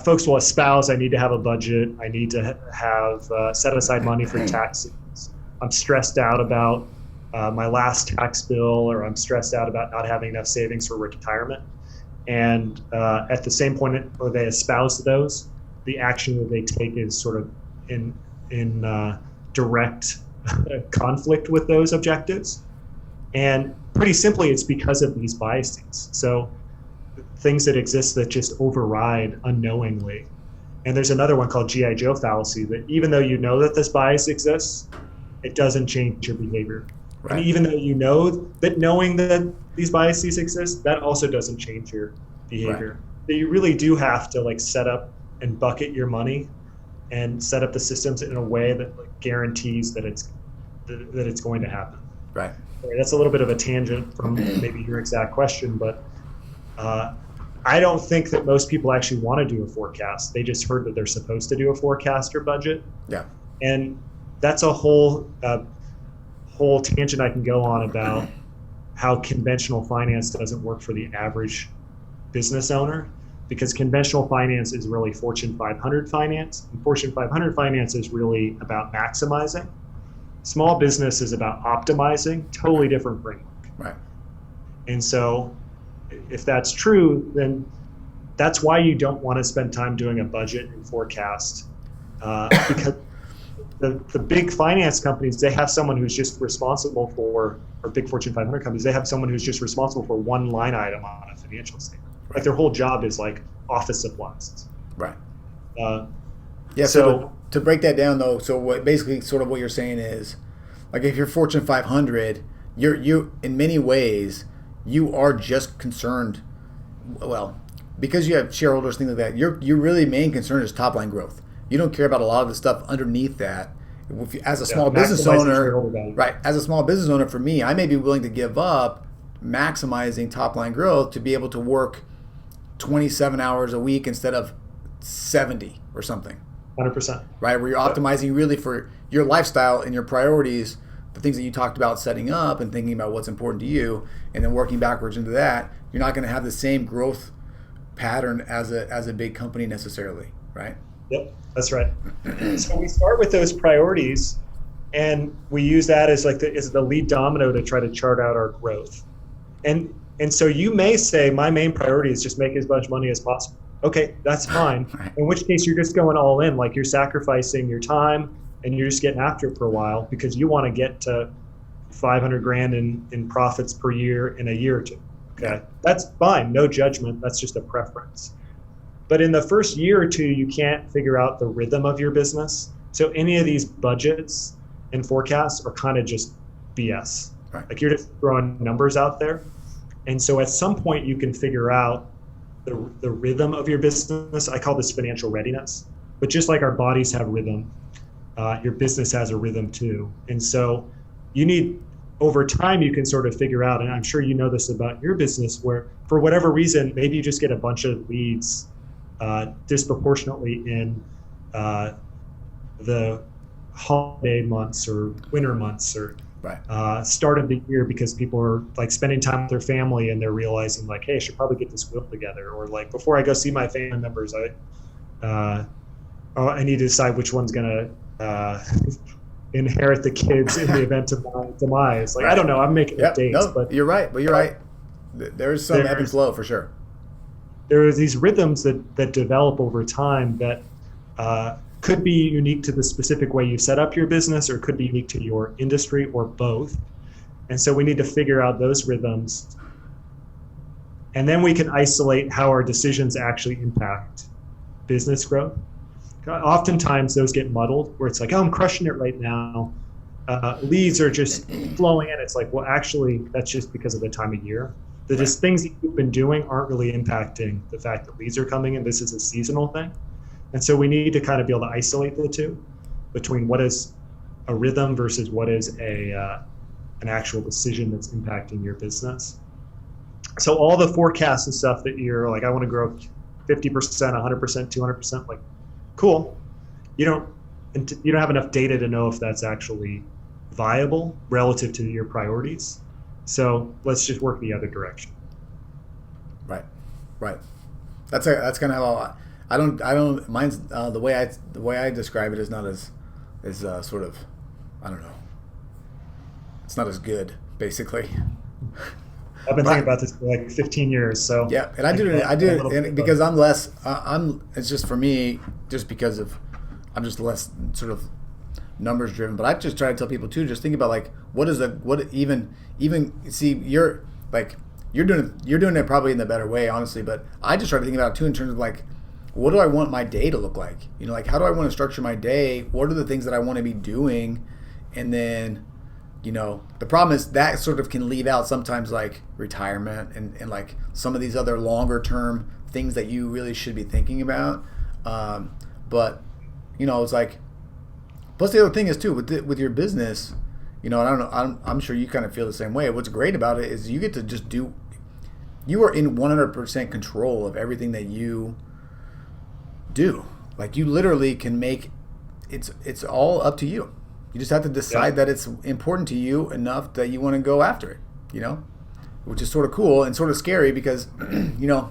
folks will espouse, I need to have a budget. I need to have set aside money for taxes. I'm stressed out about my last tax bill, or I'm stressed out about not having enough savings for retirement. And at the same point where they espouse those, the action that they take is sort of in direct conflict with those objectives. And pretty simply, it's because of these biases. So things that exist that just override unknowingly. And there's another one called G.I. Joe fallacy, that even though you know that this bias exists, it doesn't change your behavior. Right. And even though you know that knowing that these biases exist, that also doesn't change your behavior. Right. So you really do have to like set up and bucket your money and set up the systems in a way that like guarantees that it's going to happen. Right. That's a little bit of a tangent from maybe your exact question, but I don't think that most people actually want to do a forecast. They just heard that they're supposed to do a forecast or budget. Yeah. And that's a whole tangent I can go on about how conventional finance doesn't work for the average business owner, because conventional finance is really Fortune 500 finance, and Fortune 500 finance is really about maximizing. Small business is about optimizing, totally different framework. Right. And so if that's true, then that's why you don't want to spend time doing a budget and forecast, because the big finance companies, they have someone who's just responsible for, or big Fortune 500 companies, they have someone who's just responsible for one line item on a financial statement. Right. Like their whole job is like office supplies. Right. Yeah. So to break that down though, so what basically sort of what you're saying is, like if you're Fortune 500, you in many ways you are just concerned, well, because you have shareholders, things like that. Your really main concern is top line growth. You don't care about a lot of the stuff underneath that. If you, as a small business owner, right? As a small business owner, for me, I may be willing to give up maximizing top line growth to be able to work 27 hours a week instead of 70 or something. 100%. Right, where you're optimizing really for your lifestyle and your priorities, the things that you talked about setting up and thinking about what's important to you, and then working backwards into that. You're not going to have the same growth pattern as a big company necessarily, right? Yep, that's right. So we start with those priorities, and we use that as like the lead domino to try to chart out our growth. And so you may say, my main priority is just make as much money as possible. Okay, that's fine. In which case you're just going all in, like you're sacrificing your time and you're just getting after it for a while because you want to get to 500 grand in profits per year in a year or two. Okay, that's fine. No judgment. That's just a preference. But in the first year or two, you can't figure out the rhythm of your business. So any of these budgets and forecasts are kind of just BS. Right. Like you're just throwing numbers out there. And so at some point you can figure out the rhythm of your business. I call this financial readiness. But just like our bodies have rhythm, your business has a rhythm too. And so you need, over time, you can sort of figure out, and I'm sure you know this about your business, where for whatever reason, maybe you just get a bunch of leads disproportionately in the holiday months or winter months or start of the year, because people are like spending time with their family and they're realizing like, hey, I should probably get this will together, or like before I go see my family members, I need to decide which one's gonna inherit the kids in the event of my demise. Like I don't know, I'm making up dates. No, but you're right. There's some ebb and flow for sure. There are these rhythms that develop over time that could be unique to the specific way you set up your business, or could be unique to your industry, or both. And so we need to figure out those rhythms. And then we can isolate how our decisions actually impact business growth. Oftentimes those get muddled, where it's like, oh, I'm crushing it right now. Leads are just flowing in. It's like, well, actually, that's just because of the time of year. The just things that you've been doing aren't really impacting the fact that leads are coming in. This is a seasonal thing. And so we need to kind of be able to isolate the two, between what is a rhythm versus what is an actual decision that's impacting your business. So all the forecasts and stuff that you're like, I want to grow 50%, 100%, 200%, like, cool. You don't have enough data to know if that's actually viable relative to your priorities. So let's just work the other direction. Right. That's kind of how I don't. Mine's the way I describe it is not as sort of, I don't know. It's not as good, basically. I've been thinking about this for like 15 years. So yeah, and I do it because I'm less. It's just for me, just because of I'm just less sort of numbers driven. But I just try to tell people too. Just think about like even see you're doing it probably in the better way, honestly. But I just try to think about it too in terms of like, what do I want my day to look like? You know, like how do I want to structure my day? What are the things that I want to be doing? And then, you know, the problem is that sort of can leave out sometimes like retirement and like some of these other longer term things that you really should be thinking about. But, you know, it's like, plus the other thing is too, with your business, you know, and I don't know, I'm sure you kind of feel the same way. What's great about it is you get to just you are in 100% control of everything that you do. Like you literally can make, it's all up to you. You just have to decide that it's important to you enough that you want to go after it, you know, which is sort of cool and sort of scary because, you know,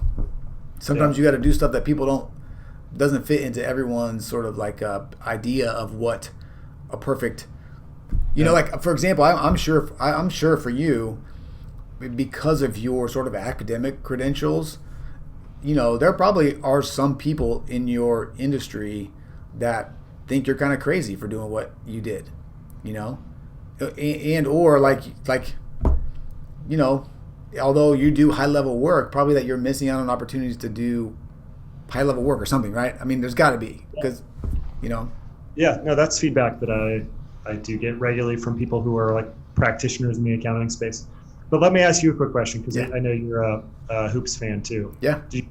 sometimes you got to do stuff that doesn't fit into everyone's sort of like idea of what a perfect, you know, like for example, I'm sure for you, because of your sort of academic credentials, you know, there probably are some people in your industry that think you're kind of crazy for doing what you did, you know, and or like you know, although you do high level work, probably that you're missing out on opportunities to do high level work or something, right? I mean, there's got to be, because, you know. Yeah, no, that's feedback that I do get regularly from people who are like practitioners in the accounting space. But let me ask you a quick question, because I know you're a hoops fan too. Yeah. Do you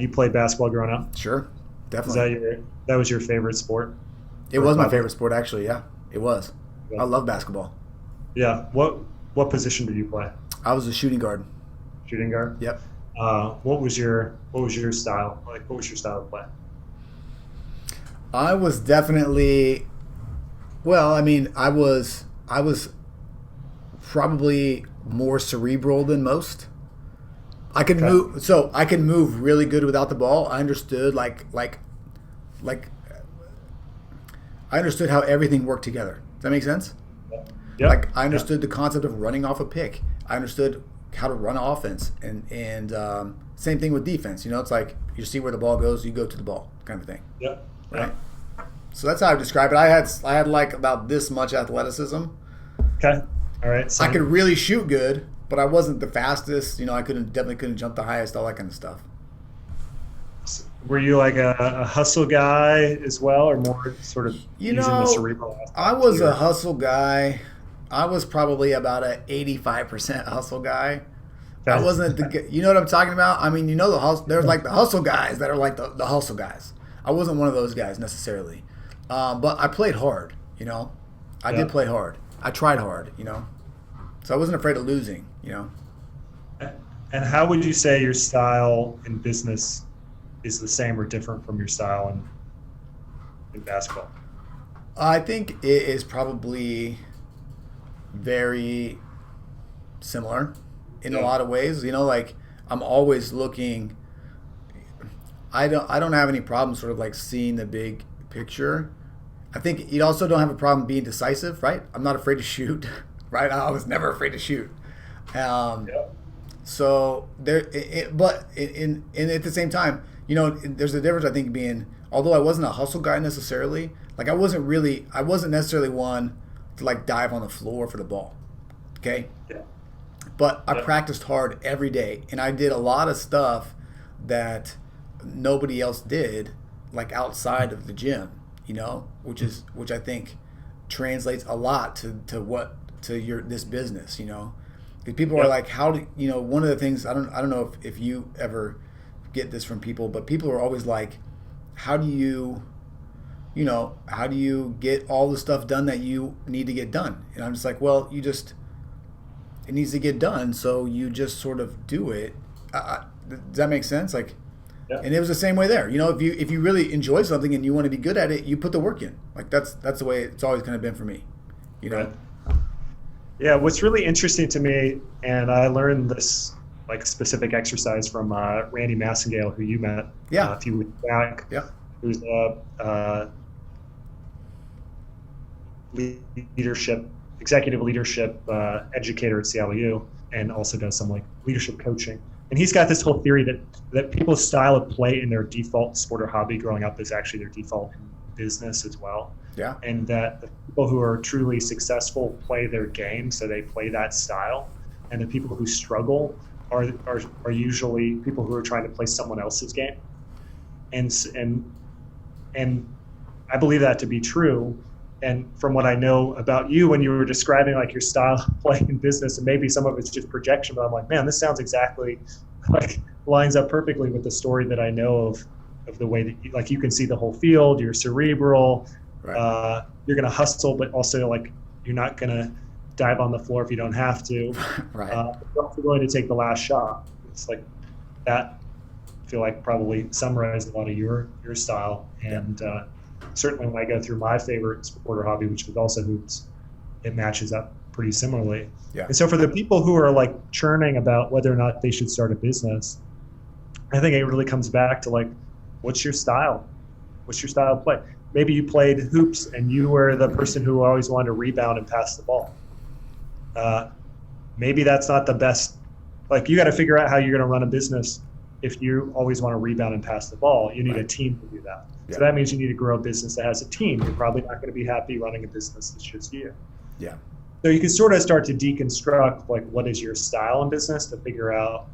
play basketball growing up? Sure, definitely. That was your favorite sport? It was my favorite sport, actually. Yeah, it was. Yeah. I love basketball. Yeah. What position did you play? I was a shooting guard. Shooting guard? Yep. What was your style? Like, what was your style of play? I was definitely, well, I mean, I was probably more cerebral than most. I could move, so I could move really good without the ball. I understood like I understood how everything worked together. Does that make sense? Yeah. Like I understood the concept of running off a pick. I understood how to run offense, and same thing with defense. You know, it's like you see where the ball goes, you go to the ball, kind of thing. Yeah. Right. So that's how I describe it. I had like about this much athleticism. Okay. All right. I could really shoot good, but I wasn't the fastest. You know, I definitely couldn't jump the highest, all that kind of stuff. Were you like a hustle guy as well, or more sort of using the cerebral aspect? I was a hustle guy. I was probably about an 85% hustle guy. I wasn't you know what I'm talking about? I mean, you know, there's like the hustle guys that are like the hustle guys. I wasn't one of those guys necessarily. But I played hard, you know. I did play hard. I tried hard, you know. So I wasn't afraid of losing, you know. And how would you say your style in business is the same or different from your style in basketball? I think it is probably very similar in a lot of ways. You know, like I'm always looking. I don't have any problem sort of like seeing the big picture. I think you also don't have a problem being decisive, right? I'm not afraid to shoot, right? I was never afraid to shoot. So there, but at the same time, you know, there's a difference. I think being although I wasn't a hustle guy necessarily, like I wasn't necessarily one to like dive on the floor for the ball. Okay. Yeah. But I practiced hard every day, and I did a lot of stuff that nobody else did, like outside of the gym, which I think translates a lot to this business, Because people are like, how do one of the things I don't know if you ever get this from people, but people are always like, how do you get all the stuff done that you need to get done? And I'm just like, well, it needs to get done, so you just sort of do it. Does that make sense? Like, and it was the same way there. If you really enjoy something and you want to be good at it, you put the work in. Like that's the way it's always kind of been for me. Right. Yeah, what's really interesting to me, and I learned this like specific exercise from Randy Massengale, who you met a few weeks back. Yeah. Who's a executive leadership educator at Seattle U, and also does some like leadership coaching. And he's got this whole theory that people's style of play in their default sport or hobby growing up is actually their default business as well. Yeah. And that the people who are truly successful play their game, so they play that style. And the people who struggle are usually people who are trying to play someone else's game. And I believe that to be true. And from what I know about you, when you were describing like your style of playing in business, and maybe some of it's just projection, but I'm like, man, this sounds exactly like lines up perfectly with the story that I know of the way that you can see the whole field. You're cerebral. Right. You're going to hustle, but also like you're not going to dive on the floor if you don't have to. Right. You're also willing to take the last shot. It's like that. I feel like probably summarized a lot of your style. And certainly when I go through my favorite sport or hobby, which is also hoops, it matches up pretty similarly. Yeah. And so for the people who are like churning about whether or not they should start a business, I think it really comes back to like, what's your style? What's your style of play? Maybe you played hoops and you were the person who always wanted to rebound and pass the ball. Maybe that's not the best. Like you got to figure out how you're going to run a business. If you always want to rebound and pass the ball, you need a team to do that. Yeah. So that means you need to grow a business that has a team. You're probably not going to be happy running a business that's just you. Yeah. So you can sort of start to deconstruct like what is your style in business to figure out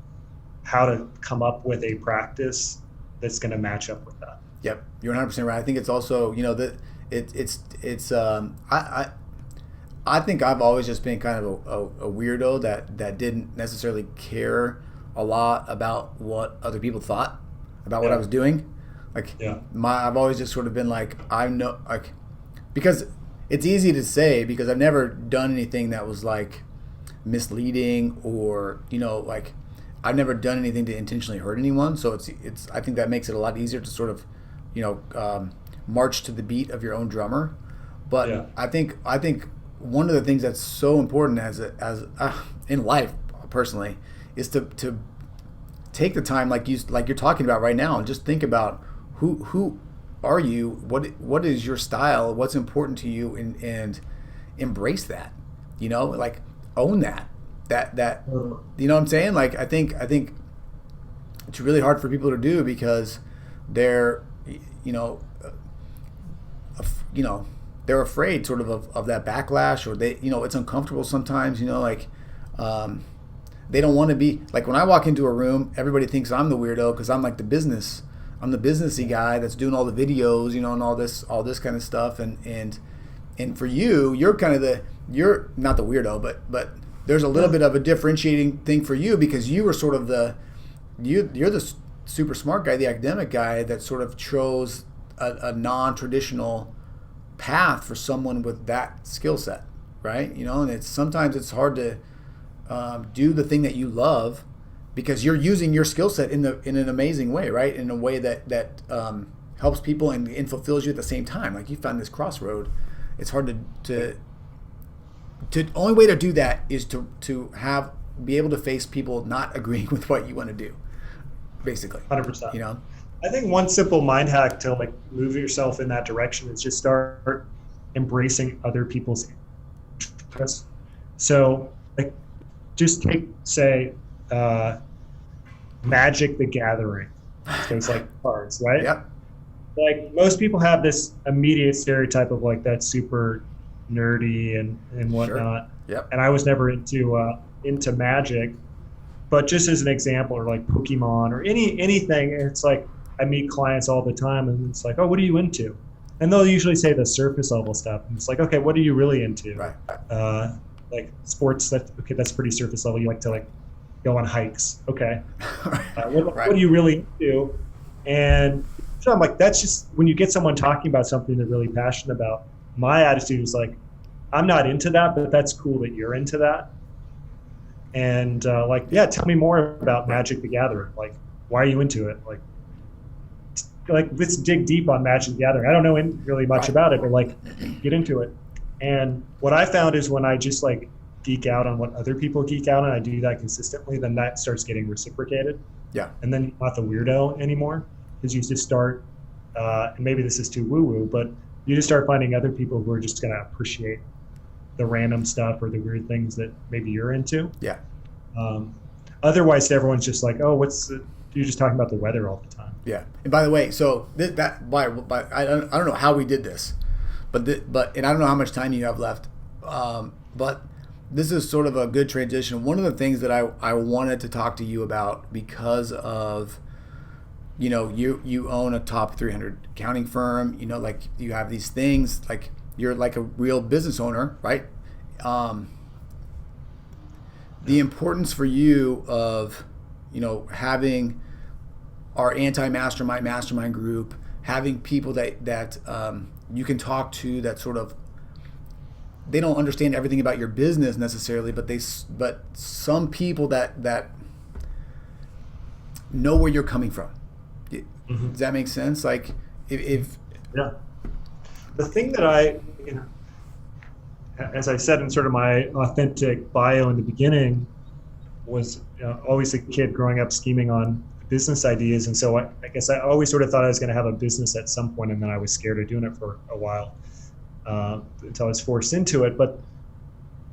how to come up with a practice that's going to match up with that. Yep, you're 100% right. I think it's also I think I've always just been kind of a weirdo that didn't necessarily care a lot about what other people thought about what I was doing. Like I've always just sort of been like, I know, like, because it's easy to say because I've never done anything that was like misleading or like I've never done anything to intentionally hurt anyone. So it's I think that makes it a lot easier to sort of march to the beat of your own drummer. But I think one of the things that's so important as in life personally is to take the time like you're talking about right now and just think about who are you, what is your style, what's important to you, and embrace that, like own that you know what I'm saying? Like I think it's really hard for people to do because they're they're afraid sort of that backlash, or they it's uncomfortable sometimes, like they don't want to be like, when I walk into a room, everybody thinks I'm the weirdo because I'm like the businessy guy that's doing all the videos, and all this kind of stuff, and for you, you're not the weirdo, but there's a little bit of a differentiating thing for you because you were sort of you're the super smart guy, the academic guy that sort of chose a non-traditional path for someone with that skill set, right? And sometimes it's hard to do the thing that you love because you're using your skill set in an amazing way, right? In a way that helps people and fulfills you at the same time. Like you found this crossroad. It's hard to only way to do that is to be able to face people not agreeing with what you want to do, basically. 100%. I think one simple mind hack to like move yourself in that direction is just start embracing other people's interests. So like just take, say, Magic the Gathering. Things like cards, right? Yep. like most people have this immediate stereotype of like that super nerdy and Sure. whatnot. Yep. And I was never into magic, but just as an example, or like Pokemon or anything, it's like I meet clients all the time, and it's like, oh, what are you into? And they'll usually say the surface level stuff, and it's like, okay, what are you really into? Right. Like sports, that's pretty surface level. You like to like go on hikes, okay? What Right. are you really into? And so I'm like, that's just when you get someone talking about something they're really passionate about. My attitude is like, I'm not into that, but that's cool that you're into that. And like, yeah, tell me more about Magic the Gathering. Like, why are you into it? Like let's dig deep on Magic the Gathering. I don't know really much Right. about it, but like, get into it. And what I found is when I just like geek out on what other people geek out on, I do that consistently, then that starts getting reciprocated. Yeah. And then you're not the weirdo anymore, because you just start, and maybe this is too woo-woo, but you just start finding other people who are just going to appreciate the random stuff or the weird things that maybe you're into. Yeah. Otherwise, everyone's just like, oh, you're just talking about the weather all the time. Yeah. And by the way, so I don't know how we did this, but and I don't know how much time you have left, but this is sort of a good transition. One of the things that I wanted to talk to you about, because of, you own a top 300 accounting firm, like you have these things, like you're like a real business owner, right? The importance for you of, having our mastermind group, having people that you can talk to, that sort of, they don't understand everything about your business necessarily, but some people that know where you're coming from. Mm-hmm. Does that make sense? Like if Yeah. The thing that as I said in sort of my authentic bio in the beginning, was always a kid growing up scheming on business ideas. And so I guess I always sort of thought I was going to have a business at some point, and then I was scared of doing it for a while until I was forced into it. But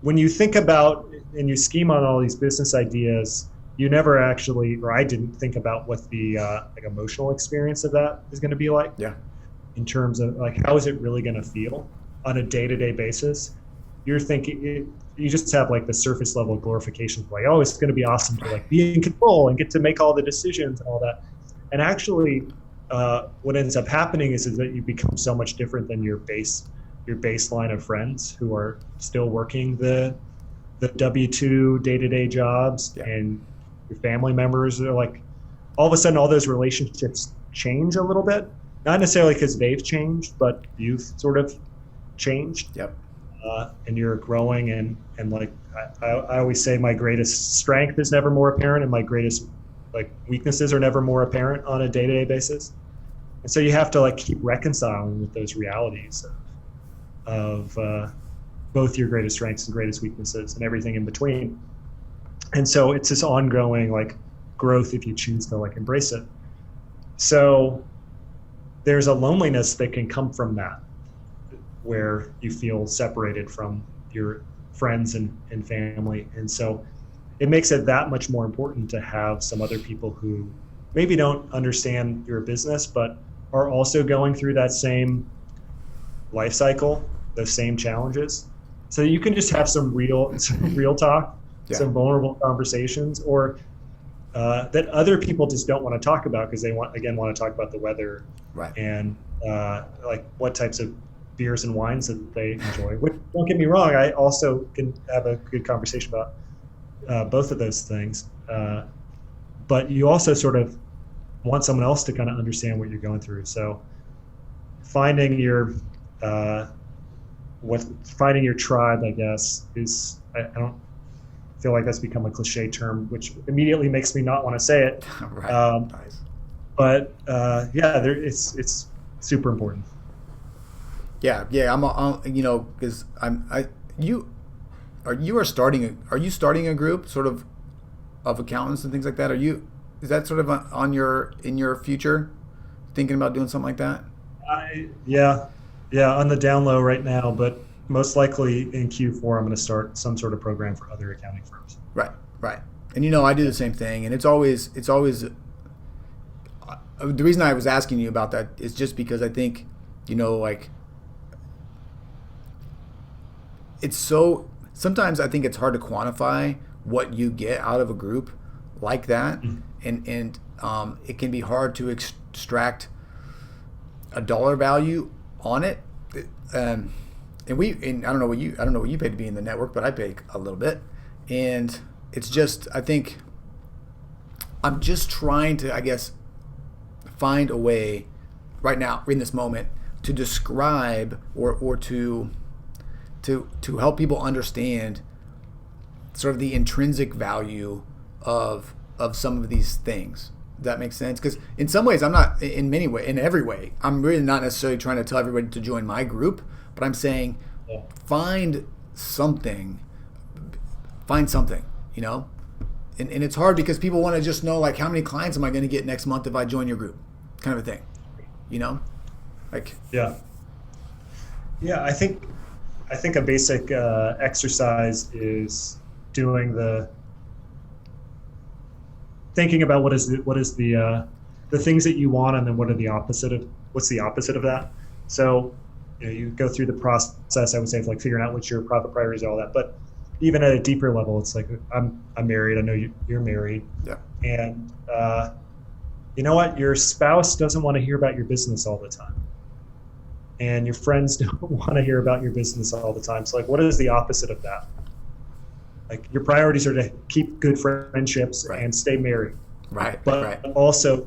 when you think about and you scheme on all these business ideas, you never actually, or I didn't think about what the like emotional experience of that is going to be like. Yeah. In terms of like, how is it really going to feel on a day-to-day basis? You're thinking, you just have like the surface level glorification of like, oh, it's going to be awesome to like be in control and get to make all the decisions and all that. And actually, what ends up happening is that you become so much different than your baseline of friends who are still working the W-2 day-to-day jobs. Yeah. And your family members are like, all of a sudden, all those relationships change a little bit. Not necessarily because they've changed, but you've sort of changed. Yep. And you're growing, and like I always say, my greatest strength is never more apparent, and my greatest like weaknesses are never more apparent on a day-to-day basis. And so you have to like keep reconciling with those realities of both your greatest strengths and greatest weaknesses and everything in between. And so it's this ongoing like growth if you choose to like embrace it. So there's a loneliness that can come from that, where you feel separated from your friends and family. And so it makes it that much more important to have some other people who maybe don't understand your business, but are also going through that same life cycle, those same challenges. So you can just have some real talk, yeah. Some vulnerable conversations, or that other people just don't want to talk about because they want to talk about the weather, right? And like what types of beers and wines that they enjoy. Which, don't get me wrong, I also can have a good conversation about both of those things. But you also sort of want someone else to kind of understand what you're going through. So finding your tribe, I guess, is I don't feel like that's become a cliche term, which immediately makes me not want to say it. Right. Nice. But yeah, it's super important. Yeah, I'm because are you starting a group sort of accountants and things like that? Is that sort of in your future, thinking about doing something like that? Yeah, on the down low right now, but most likely in Q4 I'm going to start some sort of program for other accounting firms. Right. And I do the same thing, and it's always the reason I was asking you about that is just because I think, like, it's so, sometimes I think it's hard to quantify what you get out of a group like that. And it can be hard to extract a dollar value on it. And I don't know what you pay to be in the network, but I pay a little bit. And it's just, I think I'm just trying to, I guess, find a way right now in this moment to describe or to help people understand sort of the intrinsic value of some of these things. Does that make sense? Because in some ways, in every way, I'm really not necessarily trying to tell everybody to join my group, but I'm saying find something, And it's hard because people want to just know, like, how many clients am I going to get next month if I join your group, kind of a thing, Like, yeah. I think a basic exercise is thinking about what is the things that you want, and then what's the opposite of that. So you go through the process, I would say, of like figuring out what's your profit priorities, all that. But even at a deeper level, it's like, I'm married. I know you're married. Yeah. And you know what? Your spouse doesn't want to hear about your business all the time. And your friends don't want to hear about your business all the time. So, like, what is the opposite of that? Like, your priorities are to keep good friendships and stay married. Right. But also,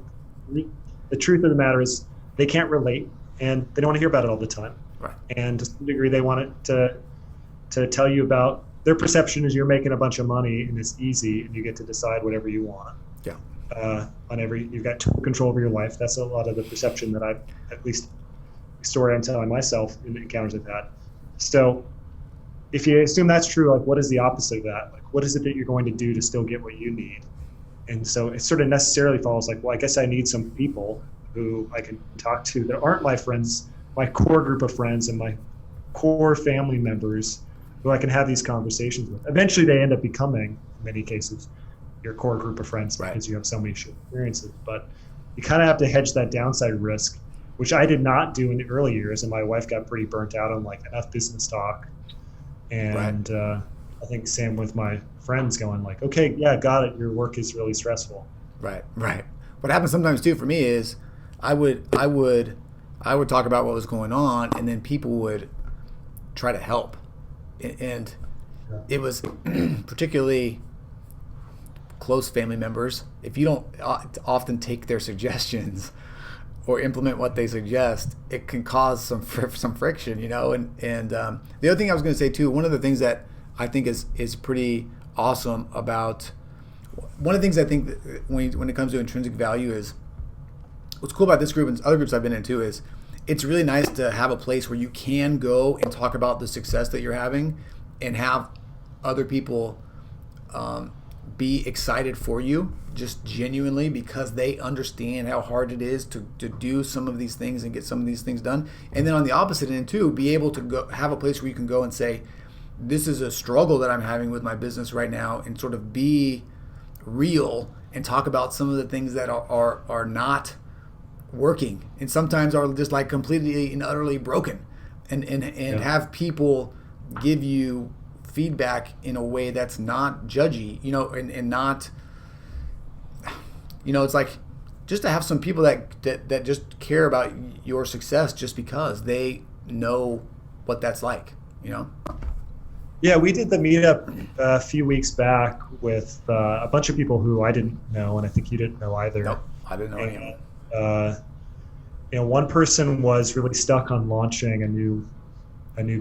the truth of the matter is they can't relate, and they don't want to hear about it all the time. Right. And to some degree, they want it to tell you about their perception is you're making a bunch of money and it's easy and you get to decide whatever you want. Yeah. You've got total control over your life. That's a lot of the perception that I've, at least story I'm telling myself in the encounters I've had. So if you assume that's true, like, what is the opposite of that? Like, what is it that you're going to do to still get what you need? And so it sort of necessarily follows like, well, I guess I need some people who I can talk to that aren't my friends, my core group of friends and my core family members who I can have these conversations with. Eventually they end up becoming, in many cases, your core group of friends because you have so many shared experiences. But you kind of have to hedge that downside risk, which I did not do in the early years. And my wife got pretty burnt out on like enough business talk. And I think same with my friends going like, okay, yeah, got it. Your work is really stressful. Right. What happens sometimes too for me is I would talk about what was going on, and then people would try to help. And it was particularly close family members. If you don't often take their suggestions or implement what they suggest, it can cause some friction, And the other thing I was going to say too, one of the things that I think is pretty awesome about, one of the things I think that when it comes to intrinsic value is, what's cool about this group and other groups I've been in too is, it's really nice to have a place where you can go and talk about the success that you're having and have other people be excited for you, just genuinely, because they understand how hard it is to do some of these things and get some of these things done. And then on the opposite end too, be able to go have a place where you can go and say, this is a struggle that I'm having with my business right now, and sort of be real and talk about some of the things that are not working and sometimes are just like completely and utterly broken, and have people give you feedback in a way that's not judgy, and not, it's like just to have some people that just care about your success just because they know what that's like, Yeah, we did the meetup a few weeks back with a bunch of people who I didn't know, and I think you didn't know either. Nope, I didn't know any of them. One person was really stuck on launching a new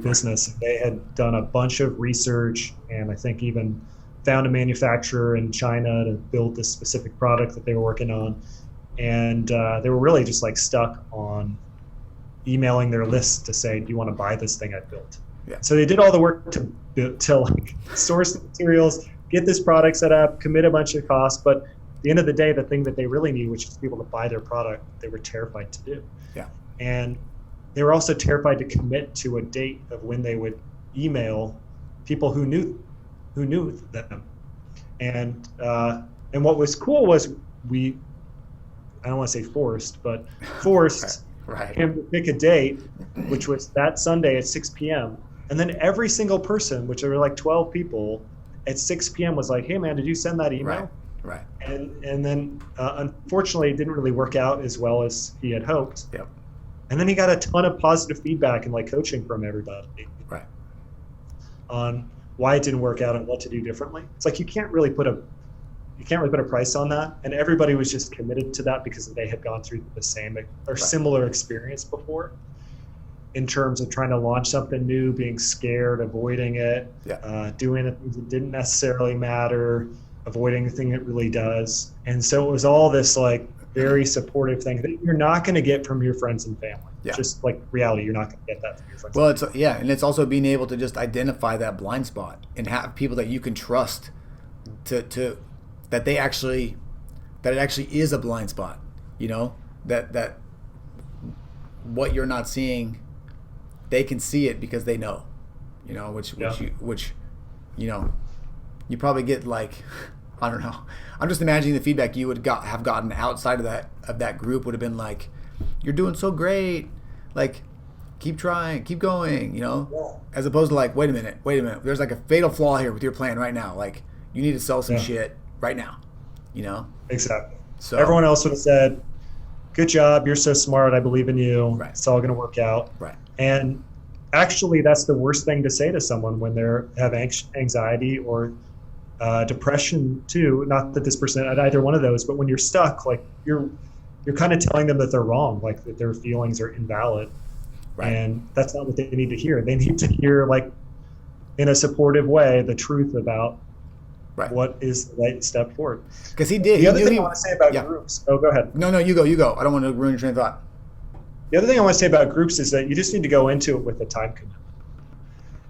business. They had done a bunch of research, and I think even found a manufacturer in China to build this specific product that they were working on. And they were really just like stuck on emailing their list to say, do you want to buy this thing I built? Yeah. So they did all the work to like source the materials, get this product set up, commit a bunch of costs, but at the end of the day, the thing that they really need, which is people to buy their product, they were terrified to do. Yeah. And they were also terrified to commit to a date of when they would email people who knew them. And what was cool was we I don't want to say forced, but forced Right. him to pick a date, which was that Sunday at 6 p.m. And then every single person, which there were like 12 people, at 6 p.m. was like, hey, man, did you send that email? Right. And then unfortunately, it didn't really work out as well as he had hoped. Yep. And then he got a ton of positive feedback and like coaching from everybody. Right. On why it didn't work out and what to do differently. It's like you can't really put a price on that. And everybody was just committed to that because they had gone through the same or similar experience before in terms of trying to launch something new, being scared, avoiding it, doing it that didn't necessarily matter, avoiding the thing that really does. And so it was all this like very supportive thing that you're not going to get from your friends and family. Just like reality, you're not going to get that from your friends. Well, and it's also being able to just identify that blind spot and have people that you can trust to that it actually is a blind spot, that what you're not seeing, they can see it because they know, which you probably get like, I don't know. I'm just imagining the feedback you would have gotten outside of that group would have been like, you're doing so great, like keep trying, keep going, as opposed to like, wait a minute, there's like a fatal flaw here with your plan right now, like you need to sell some shit right now, Exactly. So everyone else would have said, good job, you're so smart, I believe in you, it's all going to work out. And actually that's the worst thing to say to someone when they're have anxiety or depression too. Not that this person had either one of those, but when you're stuck, like you're kind of telling them that they're wrong, like that their feelings are invalid. And that's not what they need to hear. They need to hear, like in a supportive way, the truth about what is the right step forward. Because he did. The other thing I want to say about groups. Oh, go ahead. No, you go. I don't want to ruin your train of thought. The other thing I want to say about groups is that you just need to go into it with a time commitment.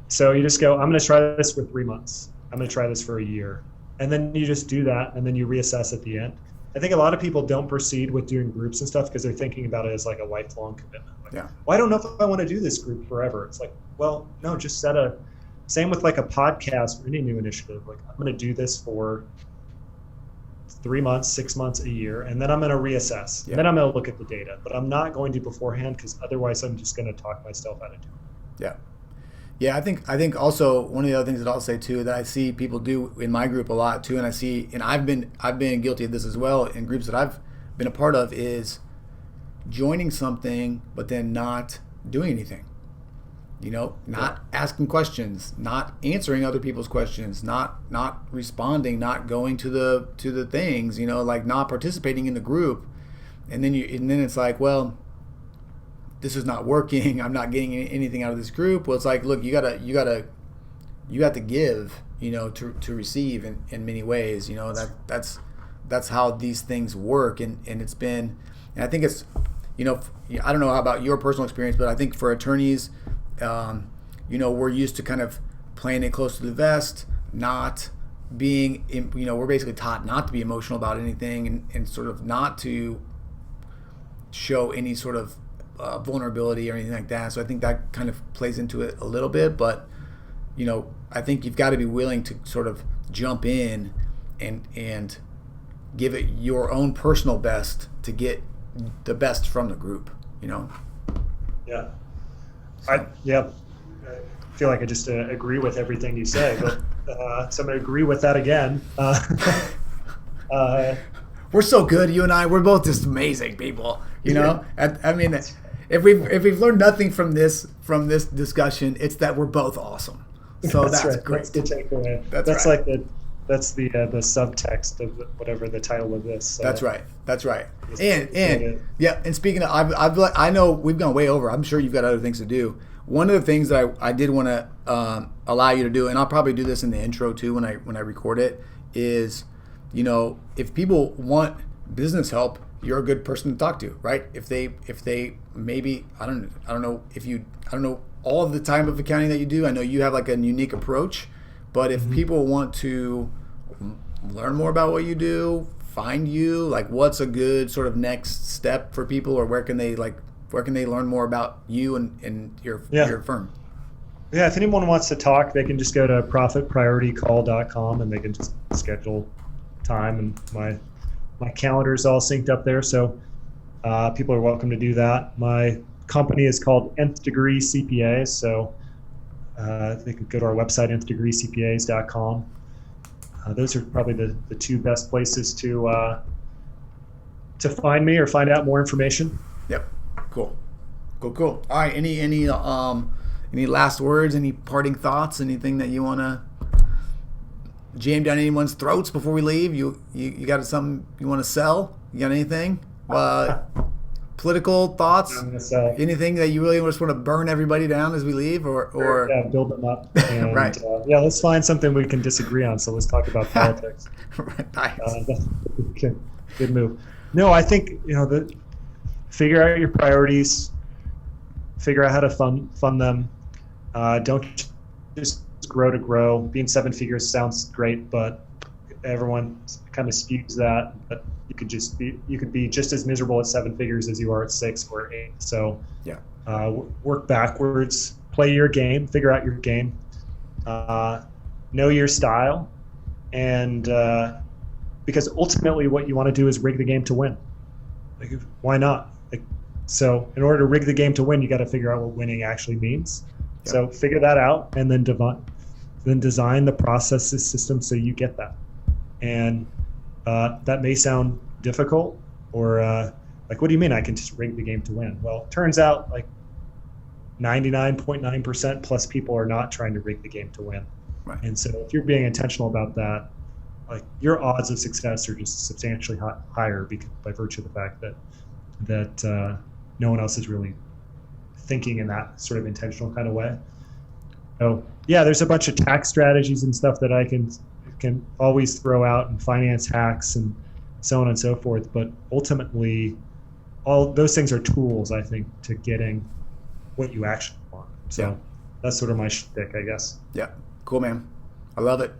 So you just go, I'm going to try this for 3 months. I'm going to try this for a year. And then you just do that, and then you reassess at the end. I think a lot of people don't proceed with doing groups and stuff because they're thinking about it as like a lifelong commitment. Like, well, I don't know if I want to do this group forever. It's like, well, no, just same with like a podcast or any new initiative. Like I'm going to do this for 3 months, 6 months, a year, and then I'm going to reassess. And then I'm going to look at the data, but I'm not going to beforehand because otherwise I'm just going to talk myself out of doing it. Yeah, I think also one of the other things that I'll say too that I see people do in my group a lot too, and I've been guilty of this as well in groups that I've been a part of, is joining something but then not doing anything. Not asking questions, not answering other people's questions, not responding, not going to the things, like not participating in the group, and then it's like, well, this is not working. I'm not getting anything out of this group. Well, it's like, look, you got to give, to receive in many ways. That's how these things work, and it's been, and I think it's, I don't know about your personal experience, but I think for attorneys, we're used to kind of playing it close to the vest, not being, we're basically taught not to be emotional about anything and sort of not to show any sort of vulnerability or anything like that. So I think that kind of plays into it a little bit, but I think you've got to be willing to sort of jump in and give it your own personal best to get the best from the group. Yeah. I feel like I just agree with everything you say, but so I'm going to agree with that again. We're so good, you and I. We're both just amazing people, I mean, if we've learned nothing from this discussion, it's that we're both awesome. So that's right. great. That's the takeaway. That's right. That's the subtext of whatever the title of this. That's right. And speaking of, I know we've gone way over. I'm sure you've got other things to do. One of the things that I did want to allow you to do, and I'll probably do this in the intro too when I record it, is, if people want business help, you're a good person to talk to, right? If they maybe I don't know all of the type of accounting that you do. I know you have like a unique approach, but if people want to learn more about what you do, find you, like what's a good sort of next step for people, or where can they learn more about you and your firm? Yeah, if anyone wants to talk, they can just go to profitprioritycall.com and they can just schedule time, and my calendar is all synced up there, so people are welcome to do that. My company is called Nth Degree CPAs, so they can go to our website, nthDegreeCPAs.com. Those are probably the two best places to find me or find out more information. Yep. Cool. All right. Any last words? Any parting thoughts? Anything that you want to jam down anyone's throats before we leave? You got something you want to sell? You got anything? Political thoughts? Anything that you really just want to burn everybody down as we leave, or yeah, build them up. And, right. Yeah, let's find something we can disagree on. So let's talk about politics. Nice. Good move. No, I think figure out your priorities, figure out how to fund them. Don't just grow to grow. Being 7 figures sounds great, but everyone kind of spews that. But you could be just as miserable at 7 figures as you are at 6 or 8. So yeah, work backwards, play your game, figure out your game, know your style, and because ultimately what you want to do is rig the game to win. Like, why not? So in order to rig the game to win, you got to figure out what winning actually means. Yeah. So figure that out, and then design the processes system so you get that. And that may sound difficult, or like, what do you mean I can just rig the game to win? Well, it turns out like 99.9% plus people are not trying to rig the game to win. Right. And so if you're being intentional about that, like, your odds of success are just substantially higher by virtue of the fact that no one else is really thinking in that sort of intentional kind of way. So yeah, there's a bunch of tax strategies and stuff that I can always throw out, and finance hacks and so on and so forth. But ultimately, all those things are tools, I think, to getting what you actually want. So that's sort of my shtick, I guess. Yeah. Cool, man. I love it.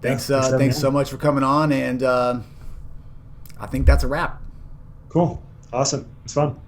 Thanks so much for coming on, and I think that's a wrap. Cool. Awesome. It's fun.